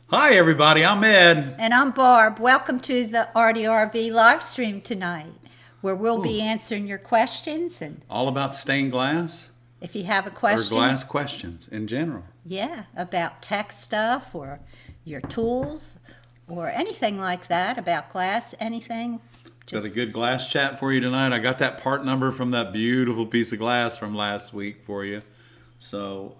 Hi everybody, I'm Ed. And I'm Barb. Welcome to the ARTyRV live stream tonight, where we'll be answering your questions. And All about stained glass if you have a or question, glass questions in general. yeah, about tech stuff or your tools or anything like that, about glass, anything. Got a good glass chat for you tonight. I got that part number from that beautiful piece of glass from last week for you. So,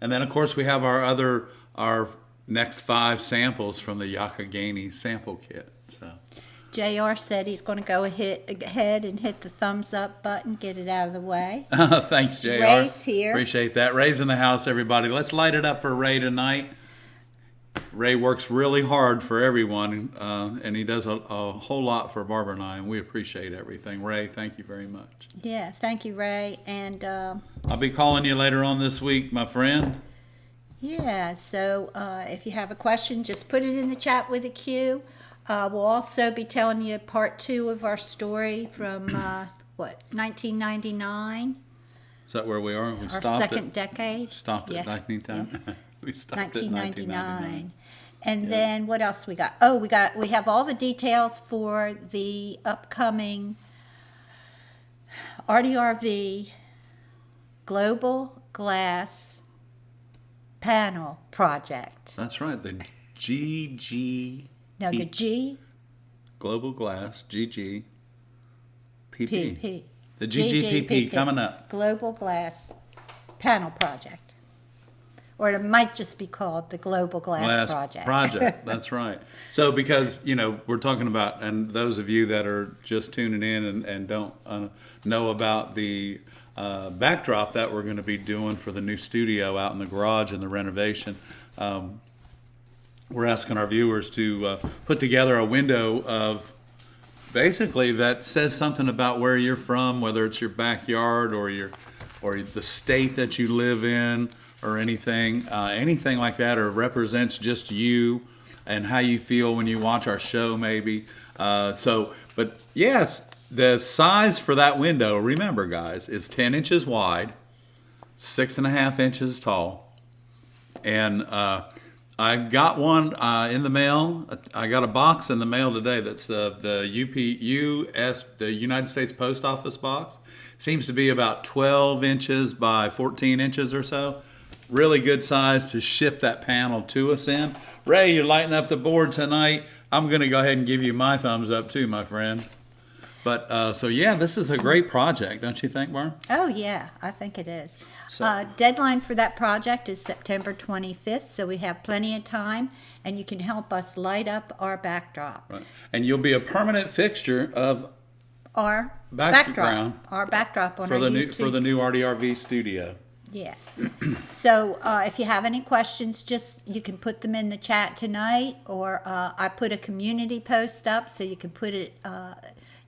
and then of course we have our next 5 samples from the Yakagani sample kit. So. JR said he's going to go ahead and hit the thumbs up button, get it out of the way. Thanks, JR. Ray's here. Appreciate that. Ray's in the house, everybody. Let's light it up for Ray tonight. Ray works really hard for everyone, and he does a whole lot for Barbara and I, and we appreciate everything. Ray, thank you very much. Yeah, thank you, Ray. And I'll be calling you later on this week, my friend. yeah, so if you have a question, just put it in the chat with a Q. We'll also be telling you part 2 of our story from, 1999? Is that where we are? We Our stopped second decade. Stopped at Yeah. 1910. We stopped at 1999. And then what else we got? Oh, we have all the details for the upcoming ARTyRV Global Glass Panel Project. That's right, the GG. No, the G Global Glass, GG. PP. PP. The GGPP coming up. Global Glass Panel Project. Or it might just be called the Global Glass Project. That's right. So because, we're talking about, and those of you that are just tuning in and don't know about the backdrop that we're going to be doing for the new studio out in the garage and the renovation, we're asking our viewers to put together a window of basically that says something about where you're from, whether it's your backyard or the state that you live in, or anything like that, or represents just you and how you feel when you watch our show, maybe. But yes, the size for that window, remember guys, is 10 inches wide, 6.5 inches tall, and I got one in the mail. I got a box in the mail today that's the United States Post Office box. Seems to be about 12 inches by 14 inches or so. Really good size to ship that panel to us in. Ray, you're lighting up the board tonight. I'm going to go ahead and give you my thumbs up too, my friend. But so yeah, this is a great project, don't you think, Barb? Oh yeah, I think it is. Deadline for that project is September 25th, so we have plenty of time, and you can help us light up our backdrop. Right. And you'll be a permanent fixture of Our background Our backdrop on for our the YouTube. new ARTyRV studio. Yeah. So if you have any questions, you can put them in the chat tonight, or I put a community post up, so you can put it,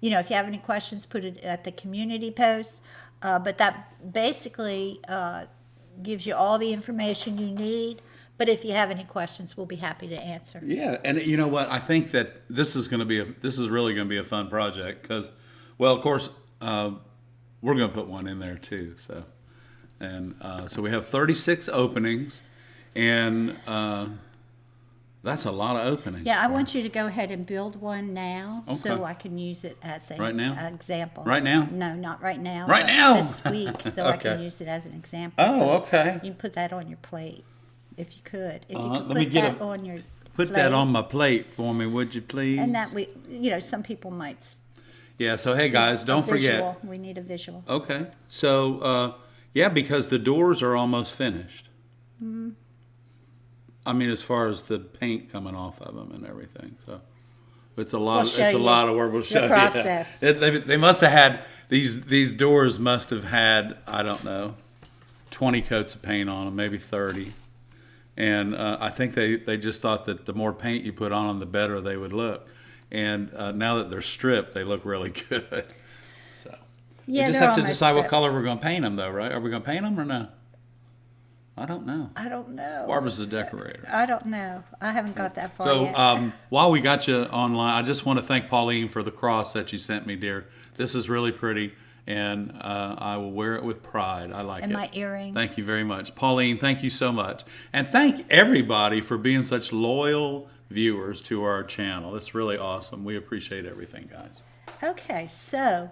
if you have any questions, put it at the community post. But that basically gives you all the information you need. But if you have any questions, we'll be happy to answer. Yeah, and you know what? I think that this is really going to be a fun project because, well, of course, we're going to put one in there too. So. And so we have 36 openings, and that's a lot of openings. Yeah, I want you to go ahead and build one now, Okay. so I can use it as an Right now? example. Right now? No, not right now. Right but now? This week, so I can Okay. use it as an example. Oh, So okay. You can put that on your plate, if you could. If you Let could me put get that on your Put plate, that on my plate for me, would you please? and that some people might. Yeah. So hey, guys, don't visual. forget. We need a visual. Okay. So yeah, because the doors are almost finished. Mm-hmm. I mean, as far as the paint coming off of them and everything, so it's a lot. It's a lot of work. We'll show the process. you. They must have had these doors. Must have had, I don't know, 20 coats of paint on them, maybe 30. And I think they just thought that the more paint you put on them, the better they would look. And now that they're stripped, they look really good. So Yeah, we just they're have to almost decide what stripped. color we're going to paint them, though, right? Are we going to paint them or no? I don't know. I don't know. Barbara's the decorator. I don't know. I haven't got that far So yet. while we got you online, I just want to thank Pauline for the cross that you sent me, dear. This is really pretty. and I will wear it with pride. I like it. And my earrings. Thank you very much. Pauline, thank you so much. And thank everybody for being such loyal viewers to our channel. It's really awesome. We appreciate everything, guys. Okay, so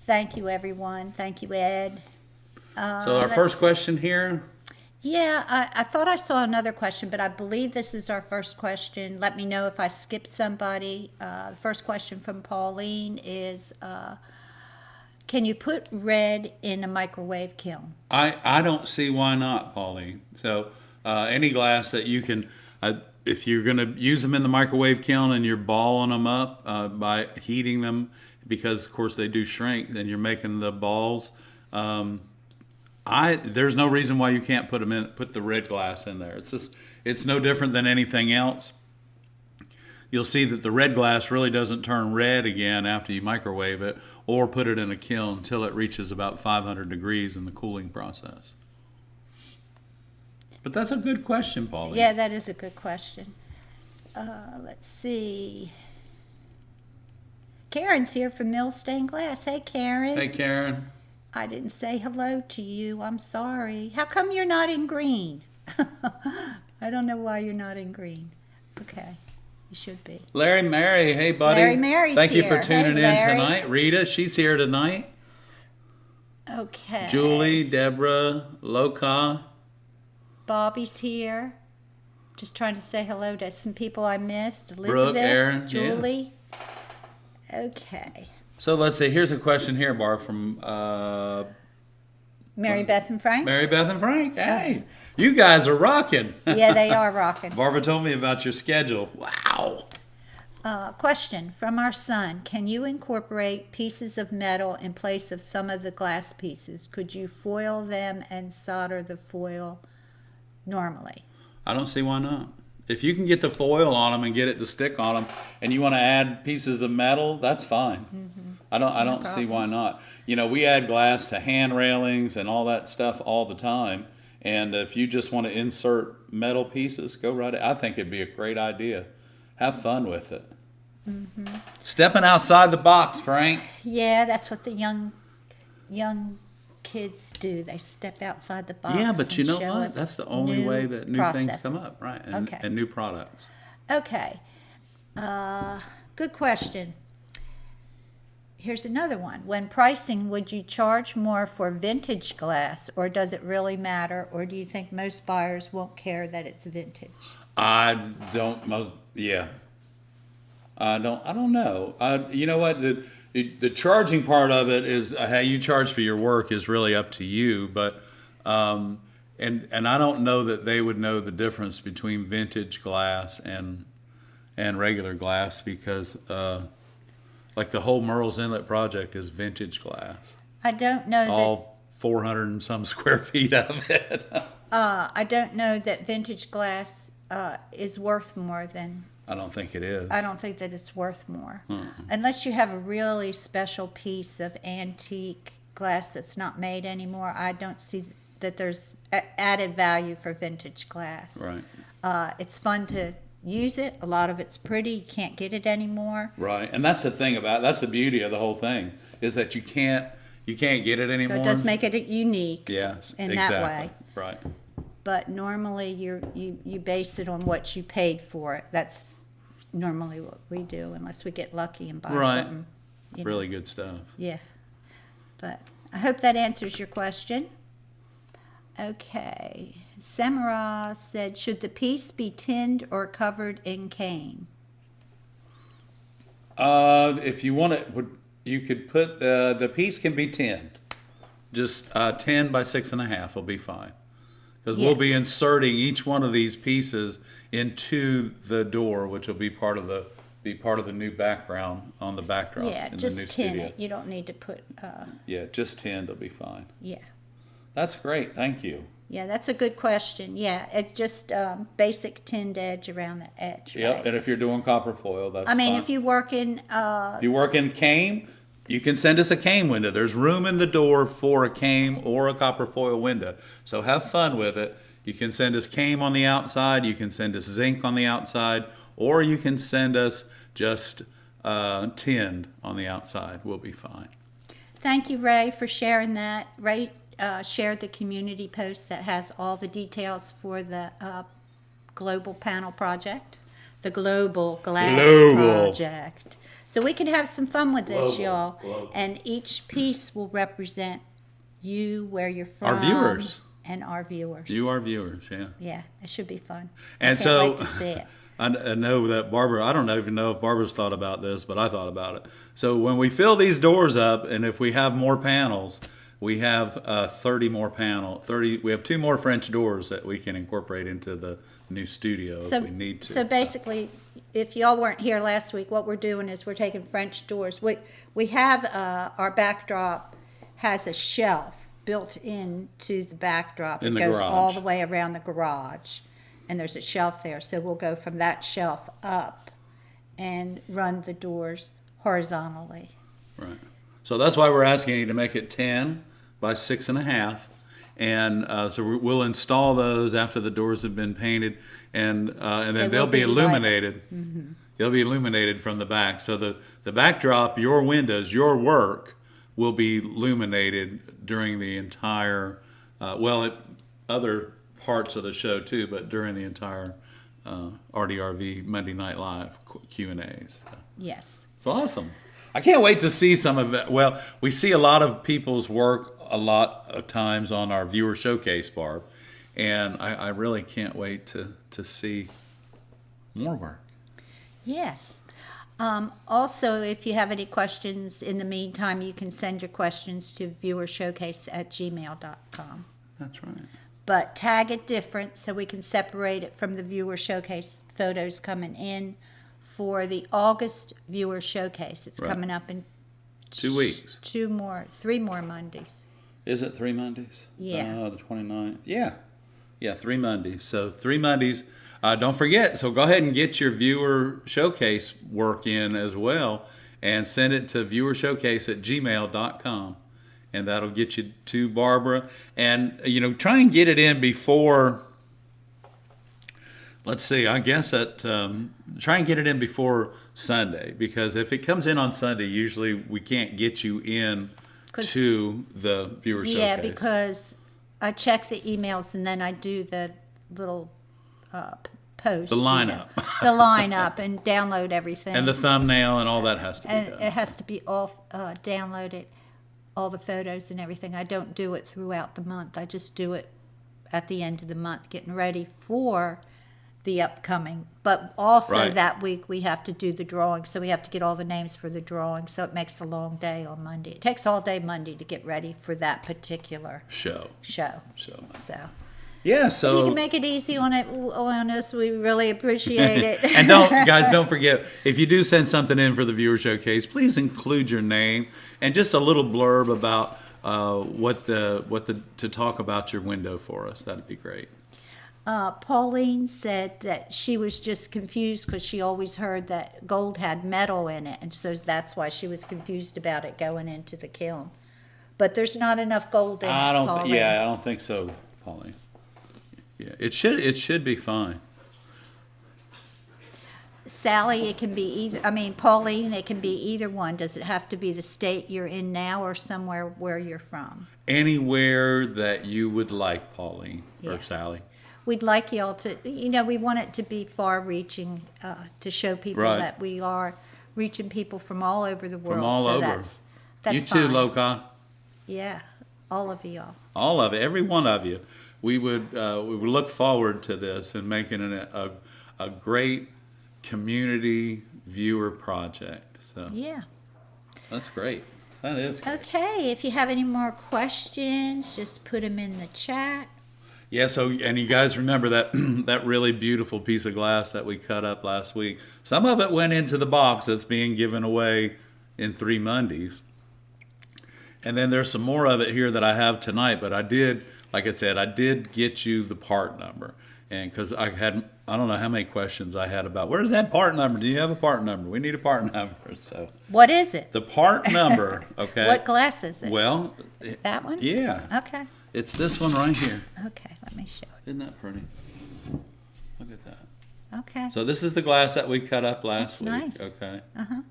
thank you, everyone. Thank you, Ed. So our first question here. Yeah, I thought I saw another question, but I believe this is our first question. Let me know if I skipped somebody. The first question from Pauline is, can you put red in a microwave kiln? I don't see why not, Pauline. So any glass that you can, if you're going to use them in the microwave kiln and you're balling them up by heating them, because of course they do shrink, then you're making the balls. There's no reason why you can't put the red glass in there. It's no different than anything else. You'll see that the red glass really doesn't turn red again after you microwave it or put it in a kiln until it reaches about 500 degrees in the cooling process. But that's a good question, Pauline. Yeah, that is a good question. Let's see. Karen's here from Mill Stained Glass. Hey, Karen. Hey, Karen. I didn't say hello to you. I'm sorry. How come you're not in green? I don't know why you're not in green. Okay. You should be. Larry Mary, hey buddy. Larry Mary's Thank you here. for tuning Hey, in Larry. tonight. Rita, she's here tonight. Okay. Julie, Deborah, Loka. Bobby's here. Just trying to say hello to some people I missed. Elizabeth, Brooke, Aaron, Julie. Yeah. Okay. So let's see. Here's a question here, Barb, from Mary Beth and Frank? Mary Beth and Frank. Hey, you guys are rocking. Yeah, they are rocking. Barbara told me about your schedule. Wow. Question from our son. Can you incorporate pieces of metal in place of some of the glass pieces? Could you foil them and solder the foil normally? I don't see why not. If you can get the foil on them and get it to stick on them, and you want to add pieces of metal, that's fine. Mm-hmm. I don't see why not. You know, we add glass to hand railings and all that stuff all the time. And if you just want to insert metal pieces, go right ahead. I think it'd be a great idea. Have fun with it. Mm-hmm. Stepping outside the box, Frank. Yeah, that's what the young kids do. They step outside the box. Yeah, but you and know show what? us That's the only new way that new things come processes. up, right? Okay. And new products. Okay. Good question. Here's another one. When pricing, would you charge more for vintage glass, or does it really matter, or do you think most buyers won't care that it's vintage? I don't. Yeah. I don't know. You know what? The charging part of it is how you charge for your work is really up to you. But and I don't know that they would know the difference between vintage glass and regular glass, because like the whole Merle's Inlet project is vintage glass. I don't know All 400 and some square feet of it. I don't know that vintage glass is worth more than. I don't think it is. I don't think that it's worth more. Unless you have a really special piece of antique glass that's not made anymore, I don't see that there's added value for vintage glass. Right. It's fun to use it. A lot of it's pretty. You can't get it anymore. Right. And that's the thing that's the beauty of the whole thing, is that you can't get it anymore. So it does make it unique. Yes, in exactly. that way. Right. But normally you base it on what you paid for it. That's normally what we do, unless we get lucky and buy something. you know. Really good stuff. Yeah. But I hope that answers your question. Okay. Samara said, should the piece be tinned or covered in cane? If you want it, you could put the piece can be tinned. Just 10 by 6.5 will be fine. Because we'll be inserting each one of these pieces into the door, which will be part of the new background on the backdrop Yeah, in the new just tin studio. it. You don't need to put, Yeah, just 10 will be fine. yeah. That's great. Thank you. Yeah, that's a good question. Yeah, it just basic tinned edge around the edge. Yep. Right? And if you're doing copper foil, that's I mean, fine. if you work in, If you work in cane, you can send us a cane window. There's room in the door for a cane or a copper foil window. So have fun with it. You can send us cane on the outside. You can send us zinc on the outside. Or you can send us just tinned on the outside. We'll be fine. Thank you, Ray, for sharing that. Ray shared the community post that has all the details for the global panel project, the global glass project. So we can have some fun with this, y'all. And each piece will represent you, where you're from. Our viewers. And our viewers. You, our viewers, yeah. Yeah, it should be fun. And I can't so wait to see it. I know that Barbara, I don't even know if Barbara's thought about this, but I thought about it. So when we fill these doors up, and if we have more panels, we have 30 more we have 2 more French doors that we can incorporate into the new studio if we need to. So basically, if y'all weren't here last week, what we're doing is we're taking French doors. We have our backdrop has a shelf built into the backdrop. In it the goes garage. all the way around the garage, and there's a shelf there. So we'll go from that shelf up and run the doors horizontally. Right. So that's why we're asking you to make it 10 by 6.5. And so we'll install those after the doors have been painted, and then they'll be illuminated. Mm-hmm. They'll be illuminated from the back. So the backdrop, your windows, your work will be illuminated during the entire, other parts of the show too, but during the entire ARTyRV Monday Night Live Q&As. So. Yes. It's awesome. I can't wait to see some of it. Well, we see a lot of people's work a lot of times on our viewer showcase, Barb, and I really can't wait to see more work. Yes. Also, if you have any questions in the meantime, you can send your questions to viewershowcase@gmail.com. That's right. But tag it different so we can separate it from the viewer showcase photos coming in for the August viewer showcase. It's coming up in 2 weeks. 3 more Mondays. Is it 3 Mondays? Yeah. The 29th. Yeah. Yeah, 3 Mondays. So 3 Mondays. Don't forget, so go ahead and get your viewer showcase work in as well and send it to viewershowcase@gmail.com. And that'll get you to Barbara. And, try and get it in before, let's see, I guess try and get it in before Sunday. Because if it comes in on Sunday, usually we can't get you in to the viewer showcase. Yeah, because I check the emails and then I do the little post. The lineup. The lineup and download everything. And the thumbnail and all that has to be and done. it has to be all downloaded, all the photos and everything. I don't do it throughout the month. I just do it at the end of the month, getting ready for the upcoming. But also that week we have to do the drawing, so we have to get all the names for the drawing. So it makes a long day on Monday. It takes all day Monday to get ready for that particular show. So. Yeah, so you can make it easy on us. We really appreciate it. And don't forget, if you do send something in for the viewer showcase, please include your name and just a little blurb about what to talk about your window for us. That'd be great. Pauline said that she was just confused because she always heard that gold had metal in it, and so that's why she was confused about it going into the kiln. But there's not enough gold in it, Pauline. I don't think so, Pauline. Yeah, it should be fine. Sally, it can be either. Pauline, it can be either one. Does it have to be the state you're in now or somewhere where you're from? Anywhere that you would like, Pauline or Sally. We'd like y'all to, we want it to be far-reaching, to show people that we are reaching people from all over the world. From all over. That's you fine. too, Loka. Yeah, all of y'all. All of it, every one of you. We would look forward to this and making it a great community viewer project. So yeah, that's great. That is great. Okay, if you have any more questions, just put them in the chat. Yeah, and you guys remember that that really beautiful piece of glass that we cut up last week. Some of it went into the box that's being given away in 3 Mondays. And then there's some more of it here that I have tonight, but I did get you the part number. And because I don't know how many questions I had about, where's that part number? Do you have a part number? We need a part number. So what is it? The part number, okay. What glass is it? Well, that one? Yeah. Okay. It's this one right here. Okay, let me show it. Isn't that pretty? Look at that. Okay. So this is the glass that we cut up last week. Nice. Okay. Uh-huh.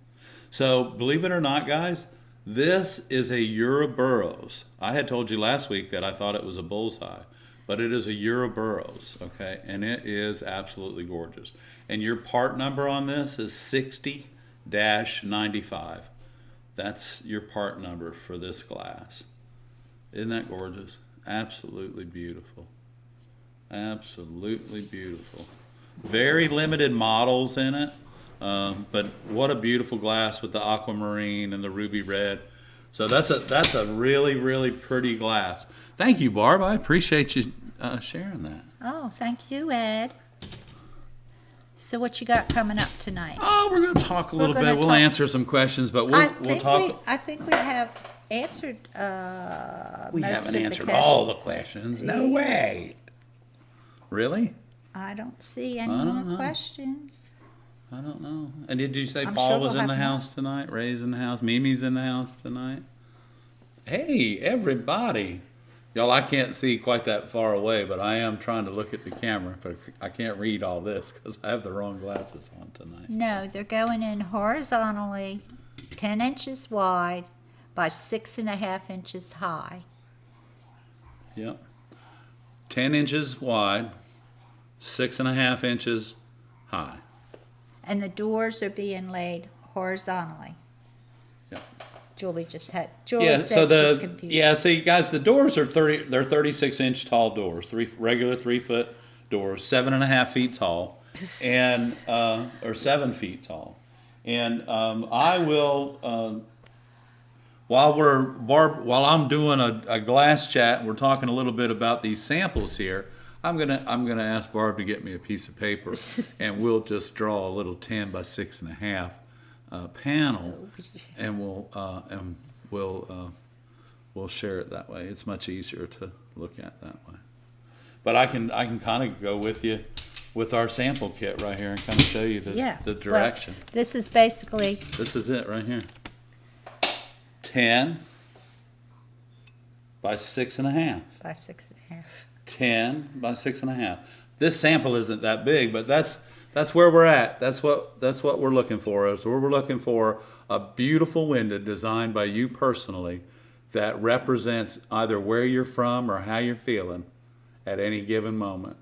So believe it or not, guys, This is a Ouroboros. I had told you last week that I thought it was a bullseye, but it is a Ouroboros, okay? And it is absolutely gorgeous. And your part number on this is 60-95. That's your part number for this glass. Isn't that gorgeous? Absolutely beautiful. Absolutely beautiful. Very limited models in it. But what a beautiful glass with the aquamarine and the ruby red. So that's a really, really pretty glass. Thank you, Barb. I appreciate you sharing that. Oh, thank you, Ed. So what you got coming up tonight? Oh, we're going to talk a little bit. We'll talk- answer some questions, but we'll talk. I think we have answered. We most haven't of the answered questions. all the questions. No way. Really? I don't see any don't more know. questions. I don't know. And did you say I'm Paul sure was we'll in the have more. house tonight? Ray's in the house? Mimi's in the house tonight? Hey, everybody. Y'all, I can't see quite that far away, but I am trying to look at the camera, but I can't read all this because I have the wrong glasses on tonight. No, they're going in horizontally, 10 inches wide by 6.5 inches high. Yep. 10 inches wide, 6.5 inches high. And the doors are being laid horizontally. Yep. Julie said she's confused. So you guys, the doors are 36-inch tall doors, regular 3-foot doors, 7.5 feet tall, and or 7 feet tall. And I will while I'm doing a glass chat, we're talking a little bit about these samples here. I'm gonna ask Barb to get me a piece of paper, and we'll just draw a little 10 by 6.5 panel, and we'll share it that way. It's much easier to look at that way. But I can kind of go with you with our sample kit right here and kind of show you the direction. Well, this is basically This is it right here. 10 by 6.5. by 6.5. 10 by 6.5. This sample isn't that big, but that's where we're at. That's what we're looking for. So we're looking for a beautiful window designed by you personally that represents either where you're from or how you're feeling at any given moment.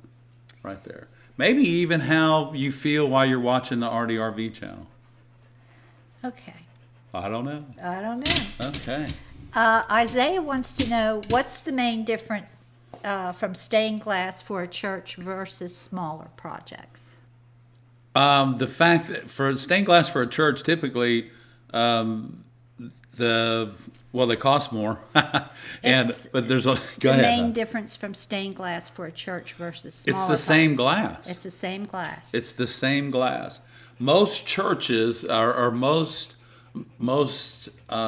Right there. Maybe even how you feel while you're watching the ARTyRV channel. Okay. I don't know. I don't know. Okay. Isaiah wants to know what's the main difference from stained glass for a church versus smaller projects. The fact that for stained glass for a church, typically, they cost more, but there's a The main difference from stained glass for a church versus smaller. It's the same glass. It's the same glass. It's the same glass. Most churches or most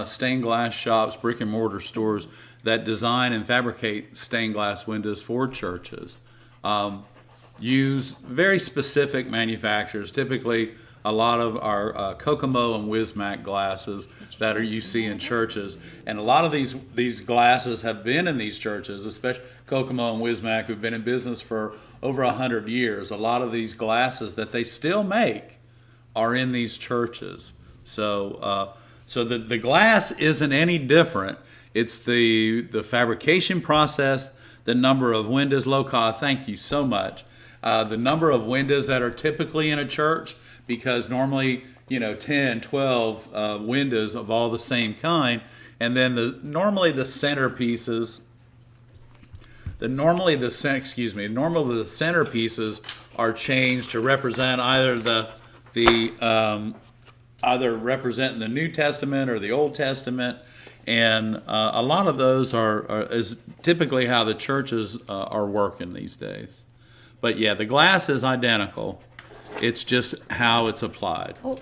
stained glass shops, brick and mortar stores that design and fabricate stained glass windows for churches use very specific manufacturers. Typically, a lot of our Kokomo and Wismac glasses that you see in churches, and a lot of these glasses have been in these churches, especially Kokomo and Wismac, who've been in business for over 100 years. A lot of these glasses that they still make are in these churches. So the glass isn't any different. It's the fabrication process, the number of windows. Loka, thank you so much. The number of windows that are typically in a church, because normally, 10, 12 windows of all the same kind. And then normally the centerpieces are changed to represent either representing the New Testament or the Old Testament. And a lot of those is typically how the churches are working these days. But yeah, the glass is identical. It's just how it's applied. Oh.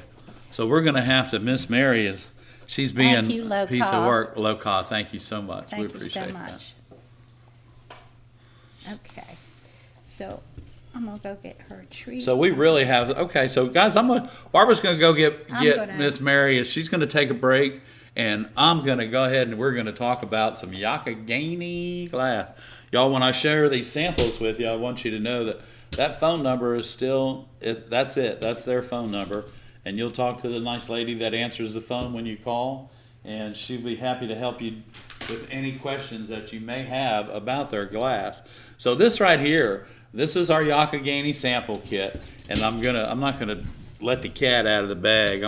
So we're going to have to, Miss Mary she's being Thank you, a piece of Loka. work. Loka, thank you so much. We Thank you appreciate so much. Okay. So I'm going to go get her a treat. So we really have, okay, so guys, Barbara's going to go get Miss Mary, she's going to take a break, and I'm going to go ahead and we're going to talk about some Yakagani glass. Y'all, when I share these samples with you, I want you to know that phone number is still, that's it. That's their phone number. And you'll talk to the nice lady that answers the phone when you call. and she'll be happy to help you with any questions that you may have about their glass. So this right here, this is our Yakagani sample kit, and I'm not gonna let the cat out of the bag.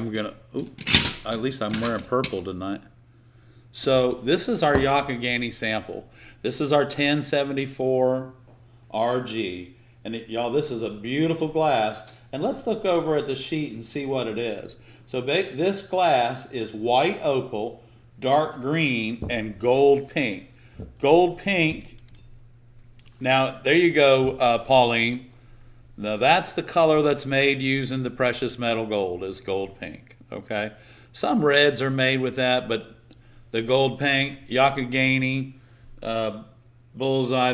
At least I'm wearing purple tonight. So this is our Yakagani sample. This is our 1074 RG, and y'all, this is a beautiful glass. And let's look over at the sheet and see what it is. So this glass is white opal, dark green, and gold pink. Gold pink. Now, there you go, Pauline. Now, that's the color that's made using the precious metal gold, is gold pink, okay? Some reds are made with that, but the gold pink, Yakagani, Bullseye,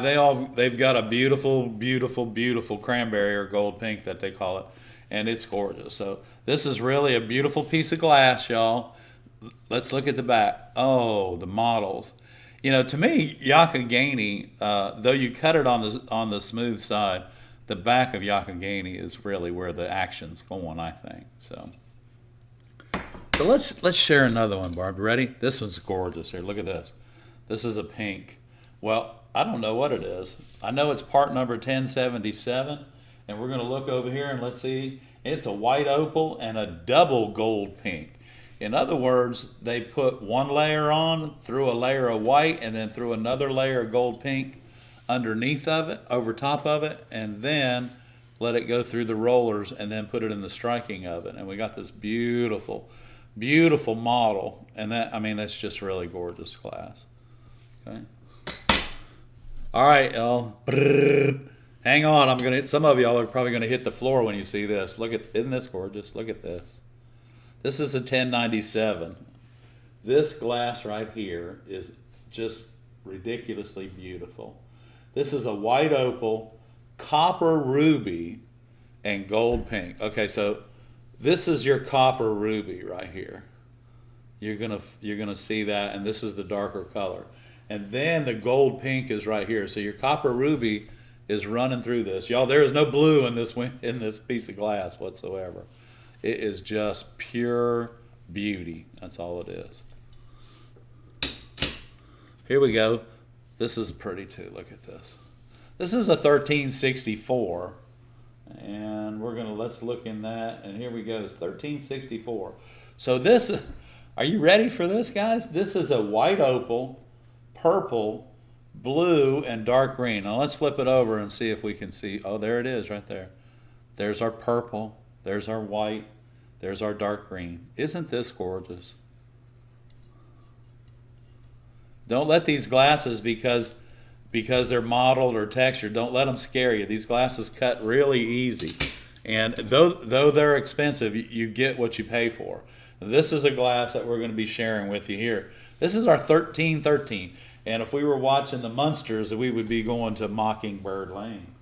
they've got a beautiful, beautiful, beautiful cranberry or gold pink that they call it, and it's gorgeous. So this is really a beautiful piece of glass, y'all. Let's look at the back. Oh, the models. You know, to me, Yakagani, though you cut it on the smooth side, the back of Yakagani is really where the action's going, I think. So let's share another one, Barb. Ready? This one's gorgeous. Here, look at this. This is a pink. Well, I don't know what it is. I know it's part number 1077, and we're going to look over here and let's see. It's a white opal and a double gold pink. In other words, they put one layer on, threw a layer of white, and then threw another layer of gold pink underneath of it, over top of it, and then let it go through the rollers and then put it in the striking oven. And we got this beautiful, beautiful model. And that's just really gorgeous glass. Okay. All right, y'all. Hang on. Some of y'all are probably gonna hit the floor when you see this. Isn't this gorgeous? Look at this. This is a 1097. This glass right here is just ridiculously beautiful. This is a white opal, copper ruby, and gold pink. Okay, so this is your copper ruby right here. You're gonna see that, and this is the darker color. And then the gold pink is right here. So your copper ruby is running through this. Y'all, there is no blue in this piece of glass whatsoever. It is just pure beauty. That's all it is. Here we go. This is pretty too. Look at this. This is a 1364. And let's look in that. And here we go. It's 1364. So are you ready for this, guys? This is a white opal, purple, blue, and dark green. Now let's flip it over and see if we can see. Oh, there it is right there. There's our purple. There's our white. There's our dark green. Isn't this gorgeous? Don't let these glasses, because they're modeled or textured, don't let them scare you. These glasses cut really easy. And though they're expensive, you get what you pay for. This is a glass that we're going to be sharing with you here. This is our 1313. And if we were watching the Munsters, we would be going to Mockingbird Lane.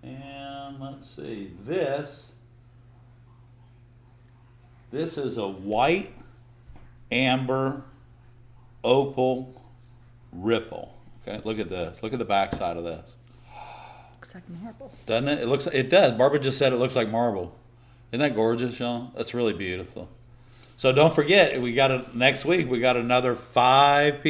And let's see, this is a white, amber, opal, ripple. Okay, look at this. Look at the back side of this. Looks like marble. Doesn't it? It does. Barbara just said it looks like marble. Isn't that gorgeous, y'all? That's really beautiful. So don't forget, next week we got another 5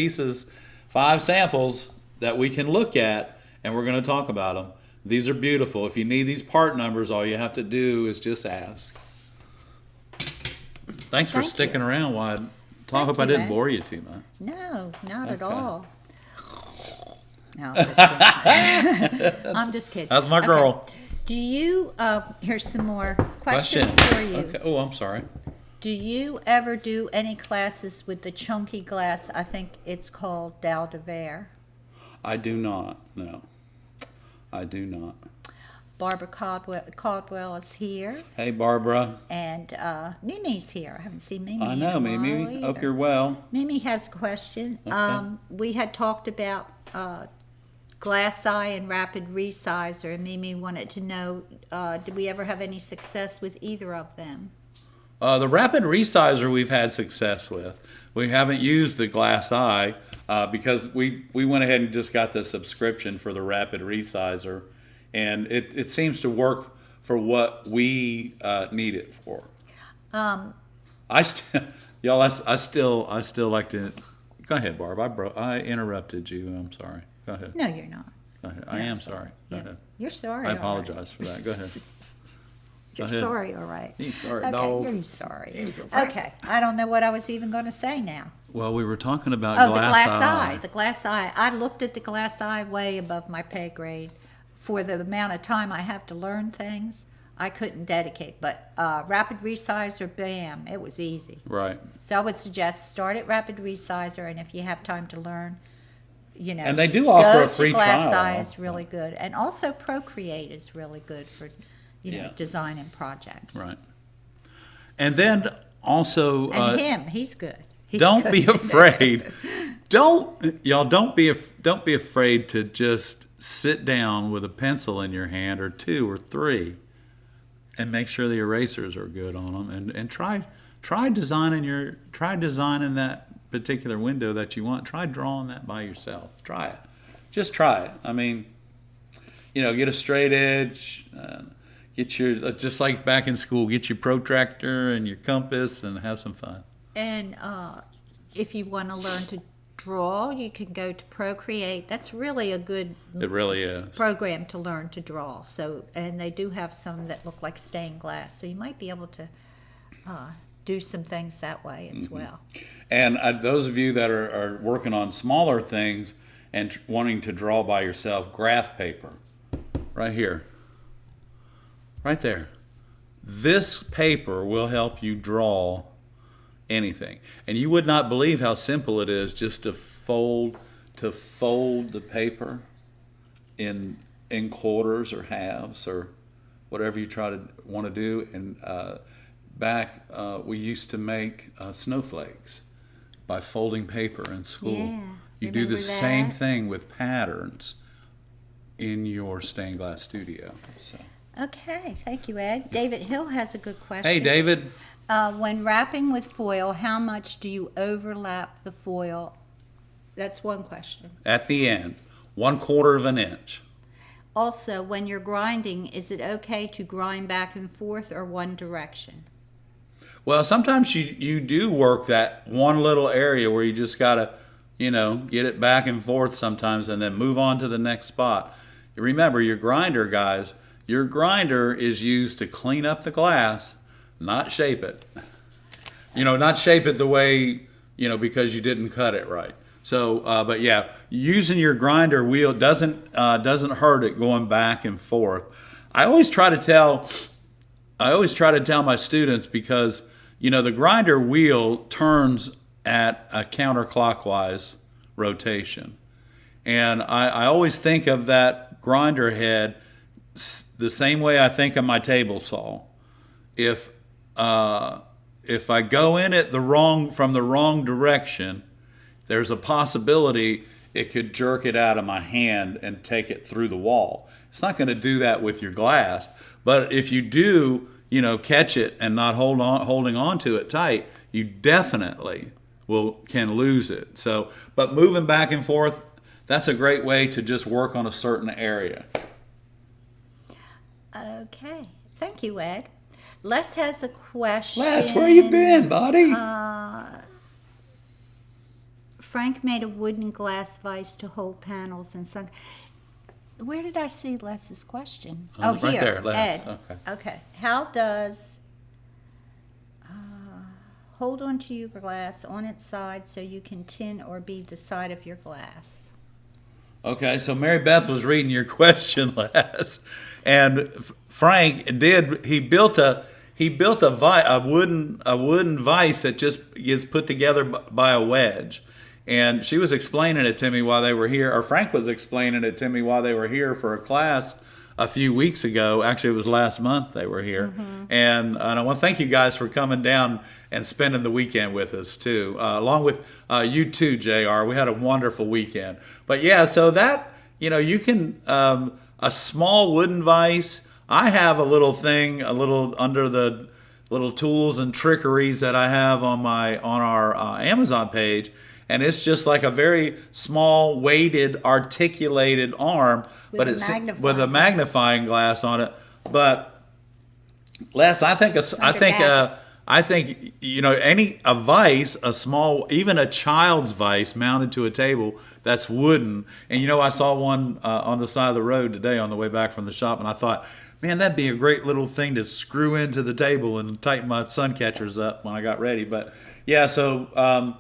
samples that we can look at, and we're going to talk about them. These are beautiful. If you need these part numbers, all you have to do is just ask. Thanks for sticking around while I hope I didn't bore you too much. No, not at all. No, I'm just kidding. I'm just kidding. That's my girl. Okay. Do you, here's some more questions for you. Okay. Oh, I'm sorry. Do you ever do any classes with the chunky glass? I think it's called Dal de Verre. I do not, no. I do not. Barbara Caldwell is here. Hey, Barbara. And Mimi's here. I haven't seen Mimi. I know, Mimi. Either. Hope you're well. Mimi has a question. Okay. We had talked about glass eye and rapid resizer, and Mimi wanted to know, did we ever have any success with either of them? The rapid resizer we've had success with. We haven't used the glass eye because we went ahead and just got the subscription for the rapid resizer, and it seems to work for what we need it for. I still, y'all, I still like to. Go ahead, Barb. I interrupted you. I'm sorry. Go ahead. No, you're not. Go ahead. I am sorry. Go Yeah. ahead. You're sorry. I all right. apologize for that. Go ahead. You're ahead. sorry, all right. You sorry, Okay, dog. you're sorry. Okay, I don't know what I was even going to say now. Well, we were talking about Oh, glass the glass eye. eye. The glass eye. I looked at the glass eye way above my pay grade. For the amount of time I have to learn things, I couldn't dedicate. But rapid resizer, bam, it was easy. Right. So I would suggest start at rapid resizer, and if you have time to learn, And they do offer go a free to glass trial. eye is really good, and also Procreate is really good for Yeah. designing projects. Right. And then also, And he's good. He's don't good. be afraid. Don't be afraid to just sit down with a pencil in your hand, or two or three, and make sure the erasers are good on them, and try designing that particular window that you want. Try drawing that by yourself. Try it. Just try it. I mean, get a straight edge. Get your, just like back in school, get your protractor and your compass and have some fun. And if you want to learn to draw, you can go to Procreate. That's really a good It really is. program to learn to draw. So, and they do have some that look like stained glass, so you might be able to do some things that way as well. And those of you that are working on smaller things and wanting to draw by yourself, graph paper, right here, right there. This paper will help you draw anything, and you would not believe how simple it is just to fold the paper in quarters or halves or whatever you want to do. And back we used to make snowflakes by folding paper in school. Yeah, you do remember the same that? thing with patterns in your stained glass studio. So, Okay, thank you, Ed. David Hill has a good question. hey, David. When wrapping with foil, how much do you overlap the foil? That's one question. At the end, 1/4 of an inch. Also, when you're grinding, is it okay to grind back and forth or one direction? Well, sometimes you do work that one little area where you just gotta, get it back and forth sometimes, and then move on to the next spot. Remember, your grinder, guys, your grinder is used to clean up the glass, not shape it. Not shape it the way, because you didn't cut it right. So, but yeah, using your grinder wheel doesn't hurt it going back and forth. I always try to tell my students, because the grinder wheel turns at a counterclockwise rotation, and I always think of that grinder head the same way I think of my table saw. If I go in it from the wrong direction, there's a possibility it could jerk it out of my hand and take it through the wall. It's not going to do that with your glass, but if you do, catch it and not holding on to it tight, you definitely can lose it. So, but moving back and forth, that's a great way to just work on a certain area. Okay, thank you, Ed. Les has a question. Les, where you been, buddy? Frank made a wooden glass vise to hold panels and some. Where did I see Les's question? Right here, there, Les. Ed. Okay. Okay. How does hold onto your glass on its side so you can tin or bead the side of your glass? Okay, so Mary Beth was reading your question, Les, and Frank he built a wooden vise that just is put together by a wedge. And she was explaining it to me while they were here, or Frank was explaining it to me while they were here for a class a few weeks ago. Actually, it was last month they were here. Mm-hmm. And I want to thank you guys for coming down and spending the weekend with us, too. Along with you too, JR. We had a wonderful weekend. But yeah, so that, you can, a small wooden vise. I have a little thing, under the little tools and trickeries that I have on our Amazon page. And it's just like a very small, weighted, articulated arm, with a magnifying glass on it. But Les, I think Under gadgets. I think a vise, a small, even a child's vise mounted to a table that's wooden. And I saw one on the side of the road today on the way back from the shop, and I thought, man, that'd be a great little thing to screw into the table and tighten my sun catchers up when I got ready. But yeah, so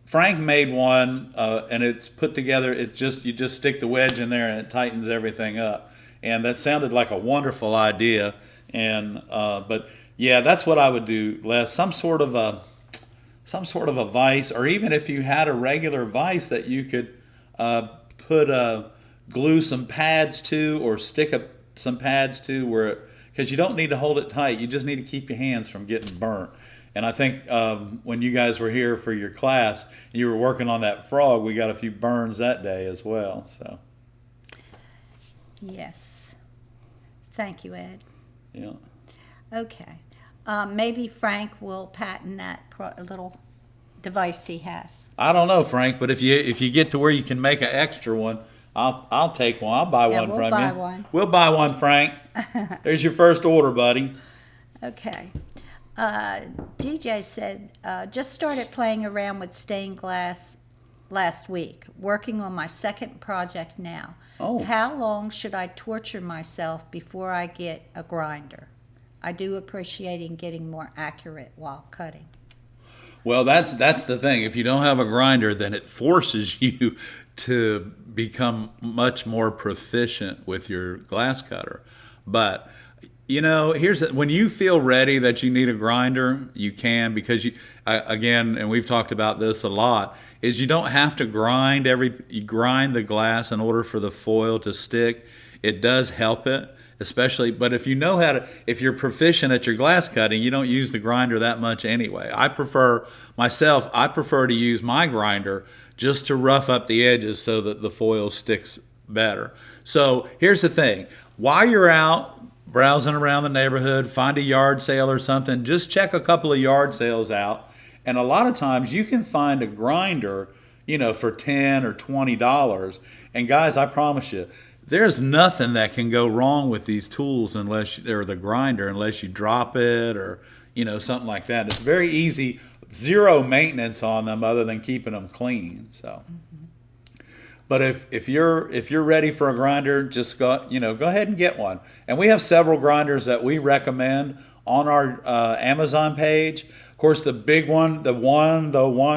Frank made one, and it's put together. You just stick the wedge in there and it tightens everything up. And that sounded like a wonderful idea. And but yeah, that's what I would do, Les. Some sort of a vise, or even if you had a regular vise that you could glue some pads to, or stick some pads to, because you don't need to hold it tight. You just need to keep your hands from getting burnt. And I think when you guys were here for your class, you were working on that frog. We got a few burns that day as well. So Yes. Thank you, Ed. yeah. Okay. Maybe Frank will patent that little device he has. I don't know, Frank, but if you get to where you can make an extra one, I'll take one. I'll buy one we'll from buy you. one. We'll buy one, Frank. There's your first order, buddy. Okay. DJ said, just started playing around with stained glass last week, working on my second project now. Oh. How long should I torture myself before I get a grinder? I do appreciate getting more accurate while cutting. Well, that's the thing. If you don't have a grinder, then it forces you to become much more proficient with your glass cutter. But when you feel ready that you need a grinder, you can, because again, and we've talked about this a lot, is you don't have to you grind the glass in order for the foil to stick. It does help it, especially, but if you're proficient at your glass cutting, you don't use the grinder that much anyway. I prefer to use my grinder just to rough up the edges so that the foil sticks better. So here's the thing. While you're out browsing around the neighborhood, find a yard sale or something, just check a couple of yard sales out. And a lot of times you can find a grinder, for $10 or $20. And guys, I promise you, there's nothing that can go wrong with these tools unless you drop it or, something like that. It's very easy, zero maintenance on them other than keeping them clean. So, but if you're ready for a grinder, just go ahead and get one. And we have several grinders that we recommend on our Amazon page. Of course, the big one, the one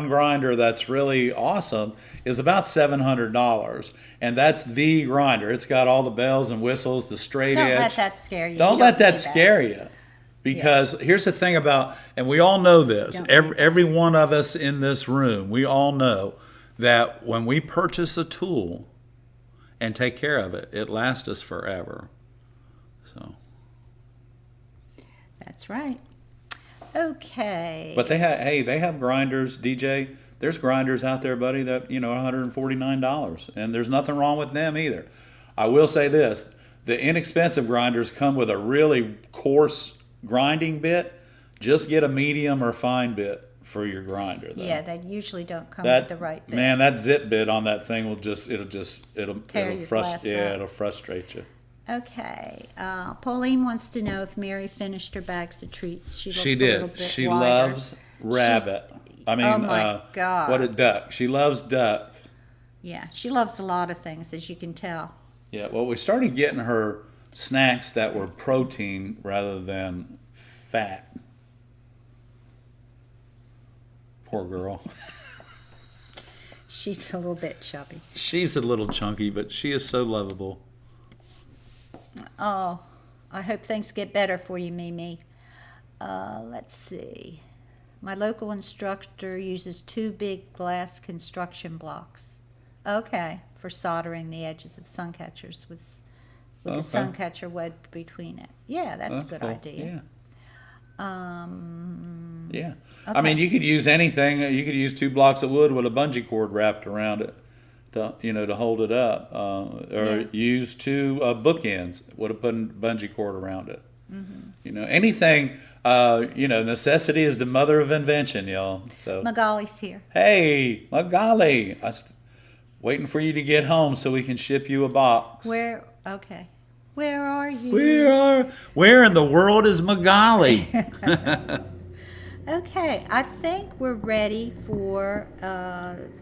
grinder that's really awesome is about $700, and that's the grinder. It's got all the bells and whistles, the straight edge. Don't let that scare you. Don't let that scare you, because here's the thing and we all know this. Every one of us in this room, we all know that when we purchase a tool and take care of it, it lasts us forever. So that's right. Okay. But they have grinders, DJ. There's grinders out there, buddy, that $149, and there's nothing wrong with them either. I will say this: the inexpensive grinders come with a really coarse grinding bit. Just get a medium or fine bit for your grinder, though. Yeah, they usually don't come with the right bit. Man, that zip bit on that thing Tear your glass up. It'll frustrate you. Okay. Pauline wants to know if Mary finished her bags of treats. She She looks a little did. bit She wider. loves rabbit. Oh my God. What a duck. She loves duck. Yeah, she loves a lot of things, as you can tell. Yeah, well, we started getting her snacks that were protein rather than fat. Poor girl. She's a little bit chubby. She's a little chunky, but she is so lovable. Oh, I hope things get better for you, Mimi. Let's see. My local instructor uses 2 big glass construction blocks. Okay, for soldering the edges of sun catchers with the sun catcher wedged between it. Yeah, that's a good cool. idea. Yeah. Okay. I mean, you could use anything. You could use 2 blocks of wood with a bungee cord wrapped around it to hold it up. Or use 2 bookends with a bungee cord around it. Mm-hmm. Anything. Necessity is the mother of invention, y'all. So Magali's here. Hey, Magali, waiting for you to get home so we can ship you a box. Where? Okay. Where are you? Where in the world is Magali? Okay, I think we're ready for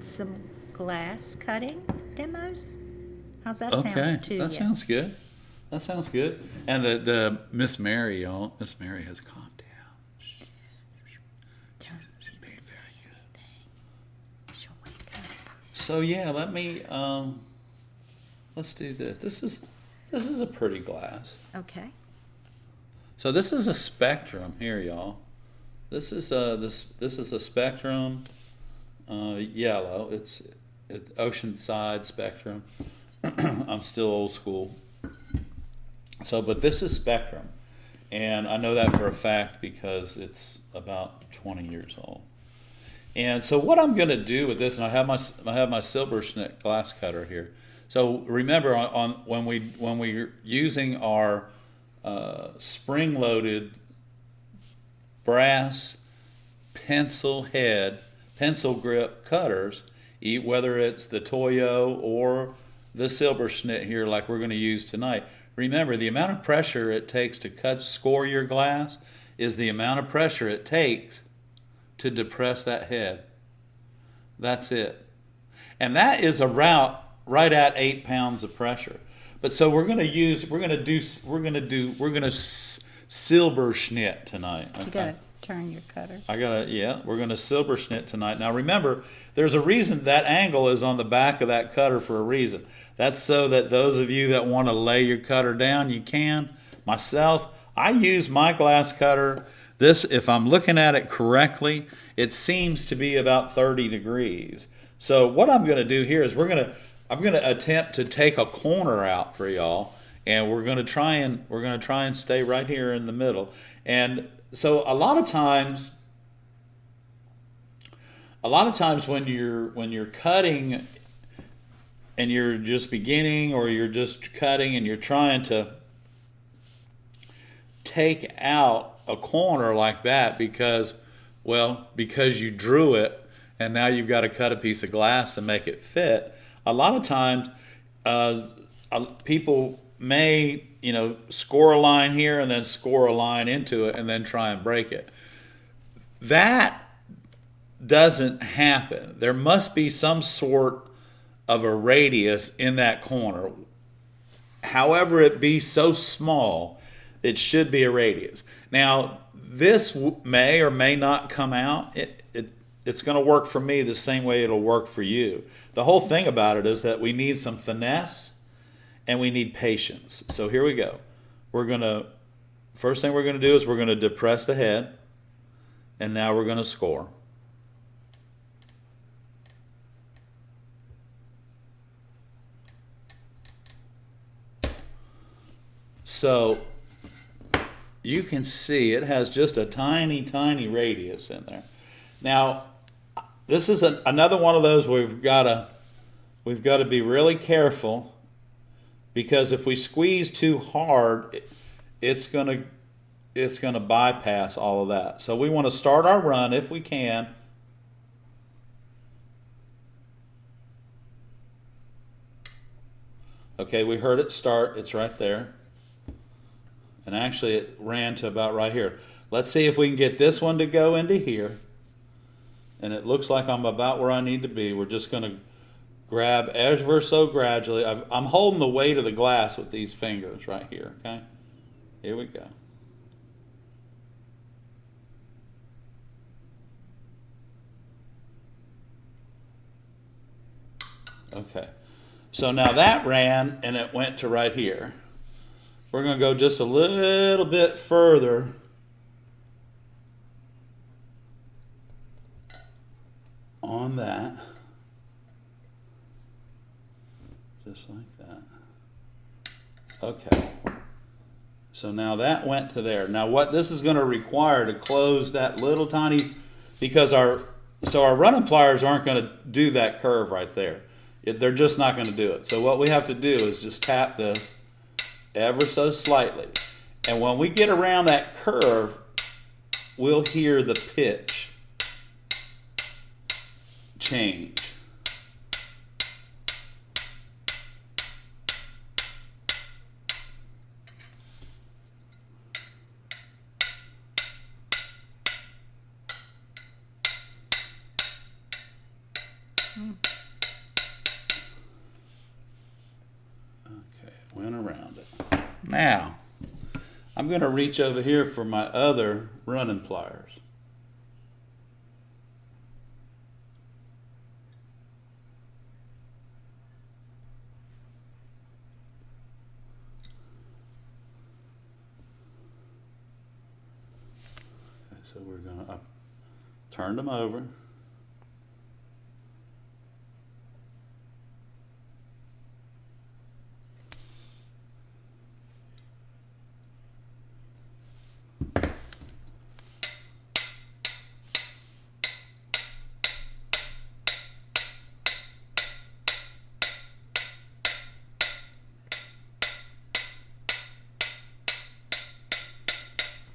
some glass cutting demos. How's that Okay, sound to that you? sounds good. That sounds good. And the Miss Mary, y'all, Miss Mary has calmed down. Don't She's even being say very good. anything. She'll wake up. So yeah, let me let's do this. This is a pretty glass. Okay. So this is a spectrum here, y'all. This is a spectrum yellow. It's Oceanside spectrum. I'm still old school. So, but this is spectrum, and I know that for a fact because it's about 20 years old. And so, what I'm going to do with this, and I have my Silversmith glass cutter here. So remember, on when we're using our spring-loaded brass pencil grip cutters, whether it's the Toyo or the Silversmith here, like we're going to use tonight. Remember, the amount of pressure it takes to score your glass is the amount of pressure it takes to depress that head. That's it. And that is right at 8 pounds of pressure. But so we're going to Silversmith tonight. Okay? You gotta turn your cutter. We're going to Silversmith tonight. Now remember, there's a reason that angle is on the back of that cutter for a reason. That's so that those of you that want to lay your cutter down, you can. Myself, I use my glass cutter. This, if I'm looking at it correctly, it seems to be about 30 degrees. So what I'm going to do here is I'm going to attempt to take a corner out for y'all, and we're going to try and stay right here in the middle. And so a lot of times when you're cutting and you're just beginning, or you're just cutting and you're trying to take out a corner like that because you drew it and now you've got to cut a piece of glass to make it fit. A lot of times people may score a line here and then score a line into it and then try and break it. That doesn't happen. There must be some sort of a radius in that corner. However it be so small, it should be a radius. Now, this may or may not come out. It's going to work for me the same way it'll work for you. The whole thing about it is that we need some finesse and we need patience. So here we go. First thing we're going to do is we're going to depress the head, and now we're going to score. So you can see it has just a tiny, tiny radius in there. Now, this is another one of those where we've got to be really careful, because if we squeeze too hard, it's gonna bypass all of that. So we want to start our run if we can. Okay, we heard it start. It's right there. And actually it ran to about right here. Let's see if we can get this one to go into here. And it looks like I'm about where I need to be. We're just going to grab ever so gradually. I'm holding the weight of the glass with these fingers right here, okay? Here we go. Okay. So now that ran and it went to right here. We're going to go just a little bit further on that. Just like that. Okay. So now that went to there. Now what this is going to require to close that little tiny, because our running pliers aren't going to do that curve right there. They're just not going to do it. So what we have to do is just tap this ever so slightly. And when we get around that curve, we'll hear the pitch change. Now, I'm going to reach over here for my other running pliers. Okay, so we're going to turn them over.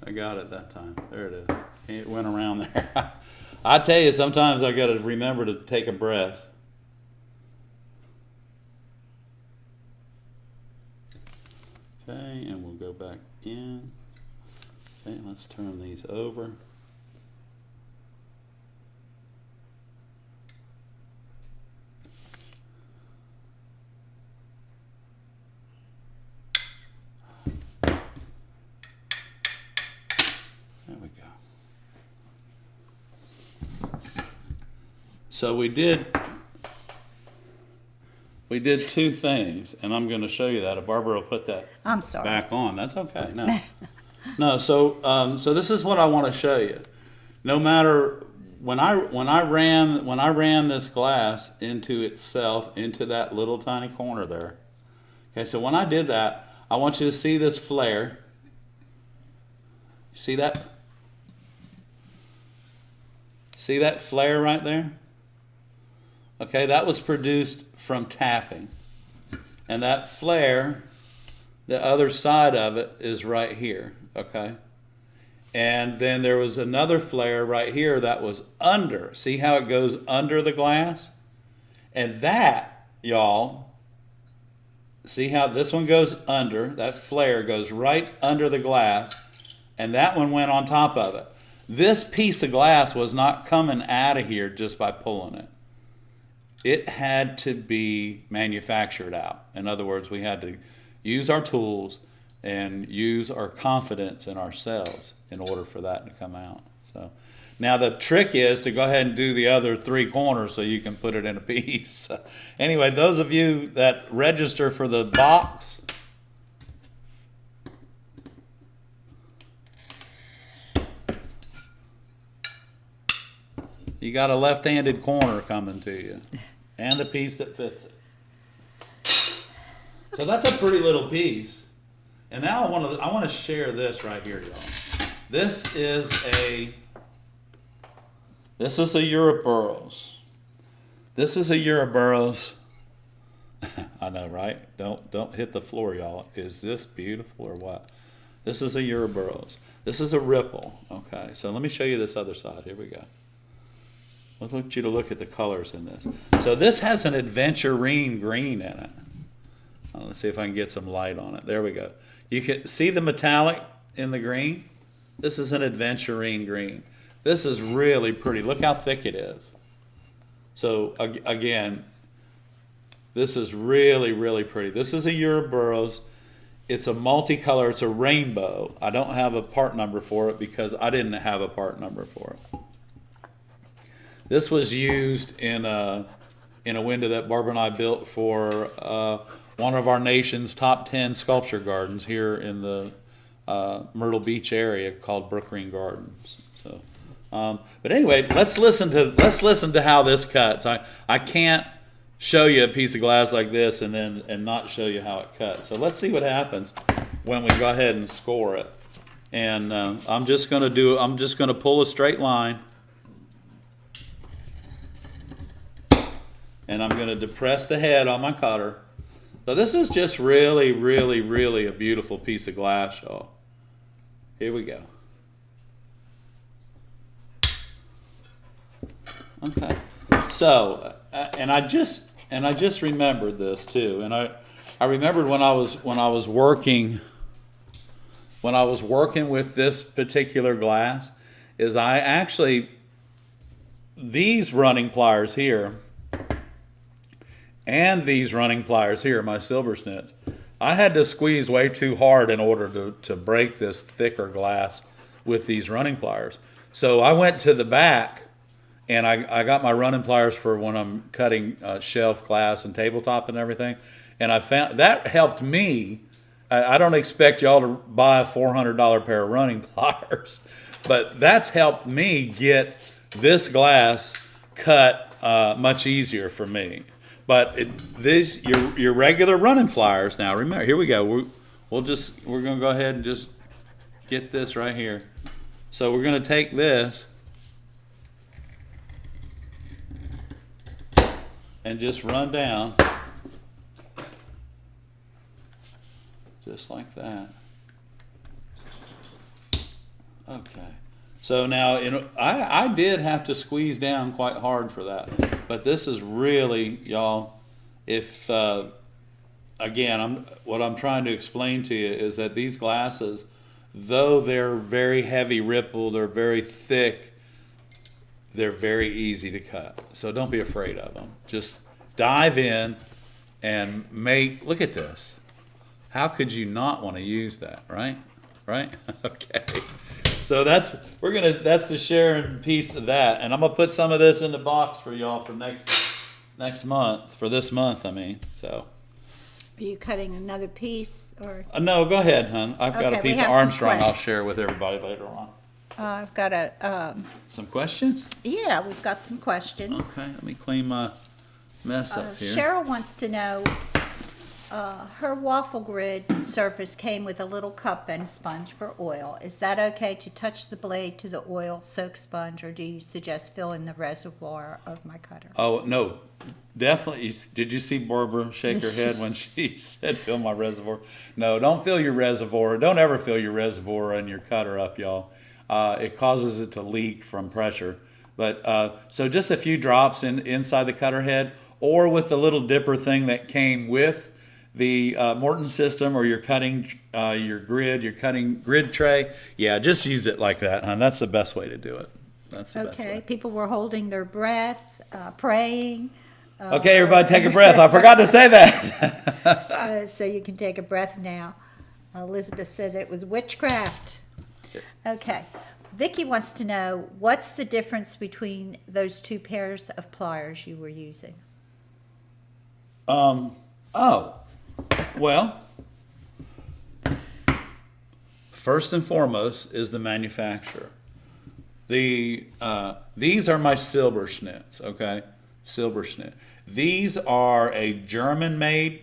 I got it that time. There it is. It went around there. I tell you, sometimes I got to remember to take a breath. Okay, and we'll go back in. Okay, let's turn these over. There we go. So we did two things, and I'm going to show you that. Barbara will put that I'm sorry. back on. That's okay. No, no. So this is what I want to show you. No matter when I ran this glass into itself into that little tiny corner there. Okay, so when I did that, I want you to see this flare. See that? See that flare right there? Okay, that was produced from tapping. And that flare, the other side of it is right here, okay? And then there was another flare right here that was under. See how it goes under the glass? And that, y'all, see how this one goes under, that flare goes right under the glass, and that one went on top of it. This piece of glass was not coming out of here just by pulling it. It had to be manufactured out. In other words, we had to use our tools and use our confidence in ourselves in order for that to come out. So now the trick is to go ahead and do the other three corners so you can put it in a piece. Anyway, those of you that register for the box, you got a left-handed corner coming to you and a piece that fits it. So that's a pretty little piece. And now I want to share this right here, y'all. This is a Euroburrows. This is a Euroburrows. I know, right? Don't hit the floor, y'all. Is this beautiful or what? This is a Euroburrows. This is a Ripple. Okay, so let me show you this other side. Here we go. I want you to look at the colors in this. So this has an adventurine green in it. Let's see if I can get some light on it. There we go. You can see the metallic in the green? This is an adventurine green. This is really pretty. Look how thick it is. So again, this is really, really pretty. This is a Euroburrows. It's a multicolor. It's a rainbow. I don't have a part number for it because I didn't have a part number for it. This was used in a window that Barbara and I built for one of our nation's top 10 sculpture gardens here in the Myrtle Beach area called Brookgreen Gardens. So, but anyway, let's listen to how this cuts. I can't show you a piece of glass like this and not show you how it cuts. So let's see what happens when we go ahead and score it. And I'm just gonna pull a straight line. And I'm going to depress the head on my cutter. So this is just really, really, really a beautiful piece of glass, y'all. Here we go. Okay. So, and I just remembered this too. And I remembered when I was working with this particular glass, is I actually, these running pliers here and these running pliers here, my silver snits, I had to squeeze way too hard in order to break this thicker glass with these running pliers. So I went to the back and I got my running pliers for when I'm cutting shelf glass and tabletop and everything. And I found that helped me. I don't expect y'all to buy a $400 pair of running pliers, but that's helped me get this glass cut much easier for me. But these your regular running pliers. Now remember, here we go. We're gonna go ahead and just get this right here. So we're gonna take this and just run down, just like that. Okay. So now, I did have to squeeze down quite hard for that, but this is really, y'all, if, again, what I'm trying to explain to you is that these glasses, though they're very heavy ripple, they're very thick, they're very easy to cut. So don't be afraid of them. Just dive in and look at this. How could you not want to use that, right? Right? Okay. So that's the sharing piece of that, and I'm gonna put some of this in the box for y'all for next month, for this month. I mean, so. Are you cutting another piece or? No, go ahead, hon. I've got a Okay, we piece of have some Armstrong I'll questions. share with everybody later on. I've got Some questions? yeah, we've got some questions. Okay, let me clean my mess up here. Cheryl wants to know, her waffle grid surface came with a little cup and sponge for oil. Is that okay to touch the blade to the oil soaked sponge, or do you suggest filling the reservoir of my cutter? Oh, no, definitely. Did you see Barbara shake her head when she said fill my reservoir? No, don't fill your reservoir. Don't ever fill your reservoir and your cutter up, y'all. It causes it to leak from pressure. But so just a few drops inside the cutter head, or with the little dipper thing that came with the Morton system, or you're cutting your cutting grid tray. Yeah, just use it like that, hon. That's the best way to do it. That's the best way. Okay, people were holding their breath, praying. Okay, everybody take a breath. I forgot to say that. So you can take a breath now. Elizabeth said it was witchcraft. Okay. Vicki wants to know, what's the difference between those two pairs of pliers you were using? Well, first and foremost is the manufacturer. These are my Silberschnitts, okay? Silberschnitt. These are a German-made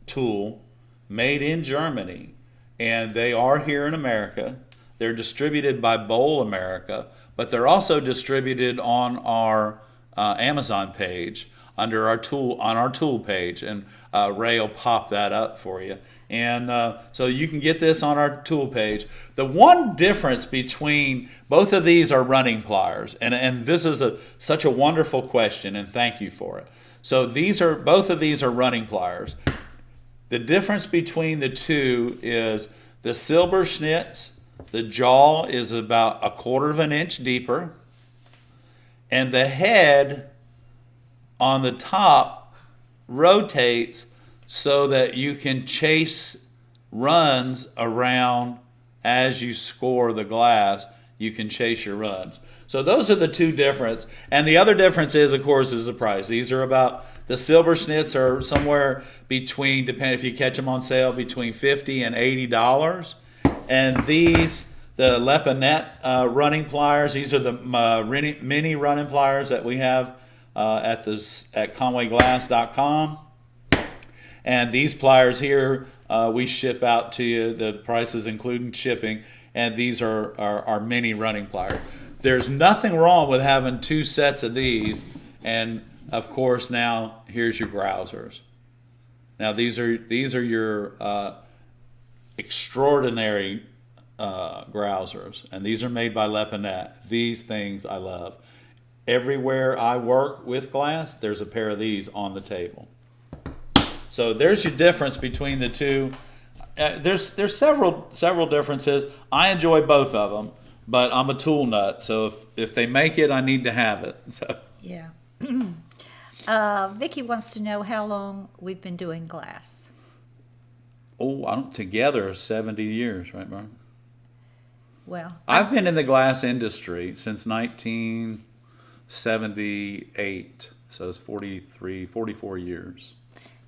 tool, made in Germany, and they are here in America. They're distributed by Bowl America, but they're also distributed on our Amazon page under our tool page, and Ray will pop that up for you. And so you can get this on our tool page. The one difference between both of these are running pliers, and this is such a wonderful question, and thank you for it. So both of these are running pliers. The difference between the two is the Silberschnitts, the jaw is about 1/4 of an inch deeper, and the head on the top rotates so that you can chase runs around as you score the glass. You can chase your runs. So those are the two differences. And the other difference is, of course, is the price. These are the Silberschnitts are somewhere between, depending if you catch them on sale, between $50 and $80. And these, the Lepinette running pliers, these are the mini running pliers that we have at conwayglass.com. And these pliers here, we ship out to you. The prices including shipping, and these are our mini running pliers. There's nothing wrong with having two sets of these, and of course now here's your grousers. Now these are your extraordinary grousers, and these are made by Lepinette. These things I love. Everywhere I work with glass, there's a pair of these on the table. So there's your difference between the two. There's several differences. I enjoy both of them, but I'm a tool nut, so if they make it, I need to have it. So Yeah. Vicki wants to know how long we've been doing glass. together 70 years, right, Barb? Well, I've been in the glass industry since 1978, so it's 44 years.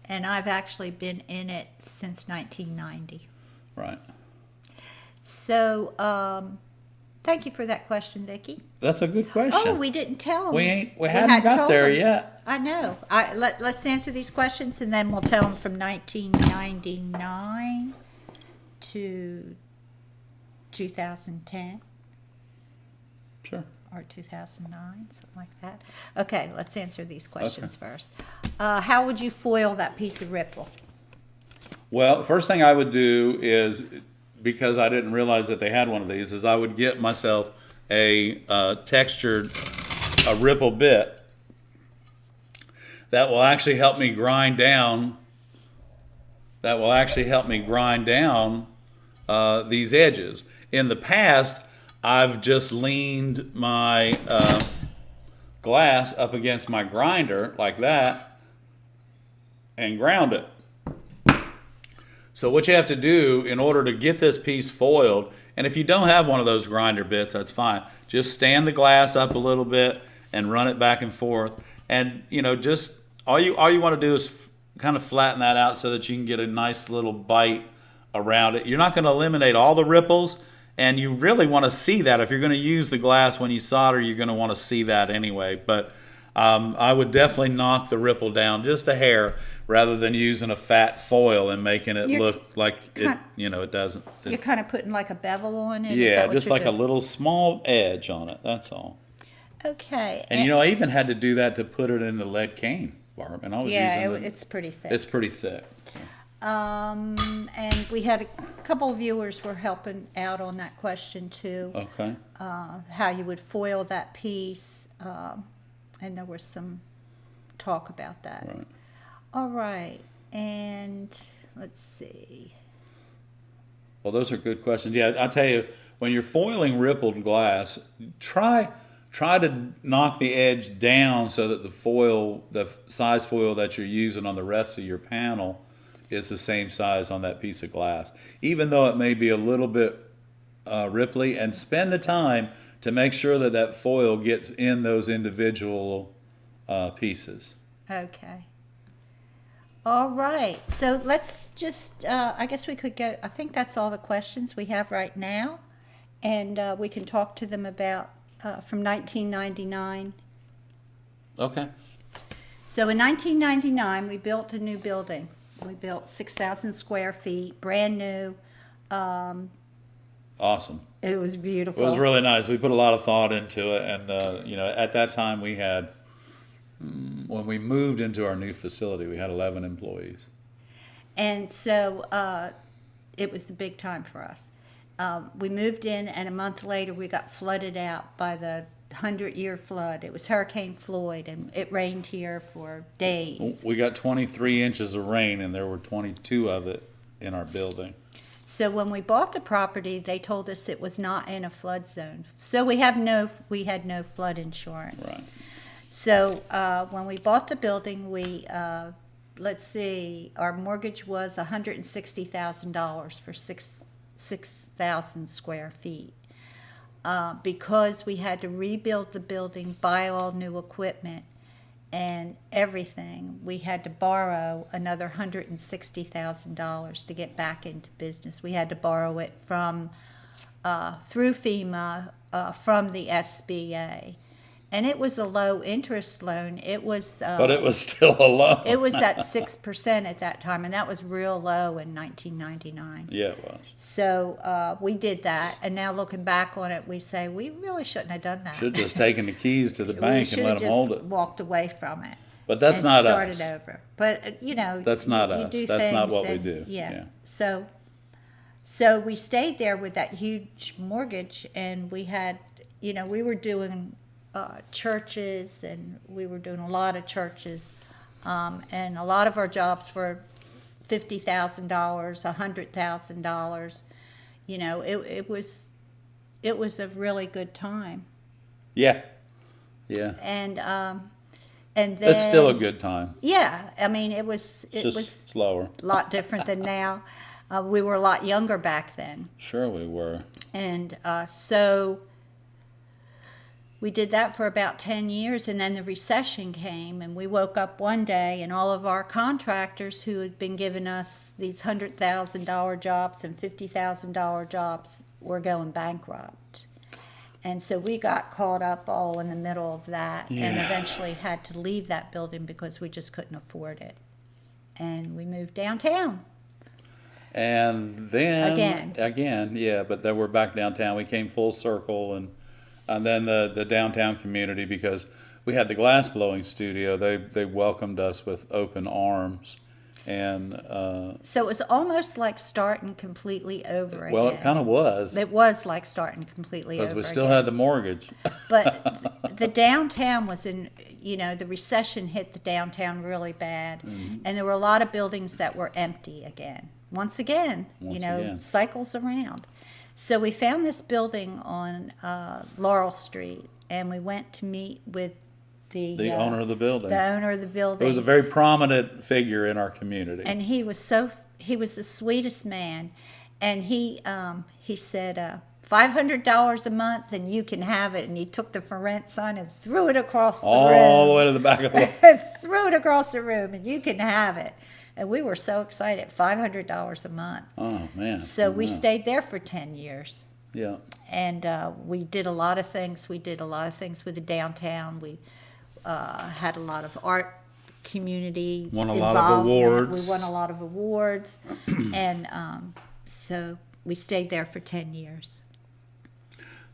and I've actually been in it since 1990. Right. So, thank you for that question, Vicki. That's a good question. Oh, we didn't tell them. We hadn't got told there them. yet. I know. Let's answer these questions, and then we'll tell them from 1999 to 2010 Sure. or 2009, something like that. Okay, let's answer these questions first. How would you foil that piece of ripple? Well, the first thing I would do is, because I didn't realize that they had one of these, is I would get myself a textured ripple bit that will actually help me grind down. These edges. In the past, I've just leaned my glass up against my grinder like that and ground it. So what you have to do in order to get this piece foiled, and if you don't have one of those grinder bits, that's fine. Just stand the glass up a little bit and run it back and forth. And just all you want to do is kind of flatten that out so that you can get a nice little bite around it. You're not going to eliminate all the ripples, and you really want to see that. If you're going to use the glass when you solder, you're going to want to see that anyway. But I would definitely knock the ripple down just a hair, rather than using a fat foil and making it look like it doesn't. You're kind of putting like a bevel on it? Is Yeah, that what just you're like doing? a little small edge on it, that's all. Okay. And I even had to do that to put it in the lead cane, Barb. And I was using it's pretty thick. It's pretty thick. And we had a couple of viewers were helping out on that question too. Okay. How you would foil that piece, and there was some talk about that. Right. All right, and let's see. Well, those are good questions. Yeah, I'll tell you, when you're foiling rippled glass, try to knock the edge down so that the size foil that you're using on the rest of your panel is the same size on that piece of glass, even though it may be a little bit ripply. And spend the time to make sure that that foil gets in those individual pieces. Okay. All right, so let's just, I guess we could go, I think that's all the questions we have right now, and we can talk to them about from 1999. Okay. So in 1999, we built a new building. We built 6,000 square feet, brand new. Awesome. It was beautiful. It was really nice. We put a lot of thought into it, and at that time we had, when we moved into our new facility, we had 11 employees. And so it was a big time for us. We moved in, and a month later we got flooded out by the 100-year flood. It was Hurricane Floyd, and it rained here for days. We got 23 inches of rain, and there were 22 of it in our building. So when we bought the property, they told us it was not in a flood zone. So we had no flood insurance. Right. So when we bought the building, we let's see, our mortgage was $160,000 for 6,000 square feet. Because we had to rebuild the building, buy all new equipment and everything, we had to borrow another $160,000 to get back into business. We had to borrow it from through FEMA, from the SBA. And it was a low interest loan. It was, but it was still a loan. It was at 6% at that time, and that was real low in 1999. Yeah, it was. So we did that, and now looking back on it, we say we really shouldn't have done that. Should have just taken the keys to the We bank should and let have them hold just it. walked away from it. But that's and not started us. over. But That's not you us. do That's not things what we and- do. Yeah. Yeah. So we stayed there with that huge mortgage, and we had, we were doing churches, and we were doing a lot of churches, and a lot of our jobs were $50,000, $100,000. It was a really good time. Yeah. Yeah. And then It's still a good time. Yeah, I mean it was It's just was slower. a lot different than now. We were a lot younger back then. Sure we were. And so we did that for about 10 years, and then the recession came, and we woke up one day, and all of our contractors who had been giving us these $100,000 jobs and $50,000 jobs were going bankrupt. And so we got caught up all in the middle of that, and eventually had to leave that building because we just couldn't afford it. And we moved downtown. And then again, yeah, but then we're back downtown. We came full circle, and then the downtown community, because we had the glass blowing studio. They welcomed us with open arms, and so it was almost like starting completely over again. well, it kind of was. It was like starting completely over Because we still again. had the mortgage. But the downtown was in, the recession hit the downtown really bad, and there were a lot of buildings that were empty again. Once again, cycles around. So we found this building on Laurel Street, and we went to meet with the owner of the building. The owner of the building. It was a very prominent figure in our community. And he was the sweetest man, and he said, $500 a month and you can have it. And he took the for rent sign and threw it across the room. All the way to the back of the threw it across the room, and you can have it. And we were so excited, $500 a month. Oh, man. So we stayed there for 10 years. Yeah. And we did a lot of things. We did a lot of things with the downtown. We had a lot of art community Won a lot of awards. We won a lot of awards. And so we stayed there for 10 years.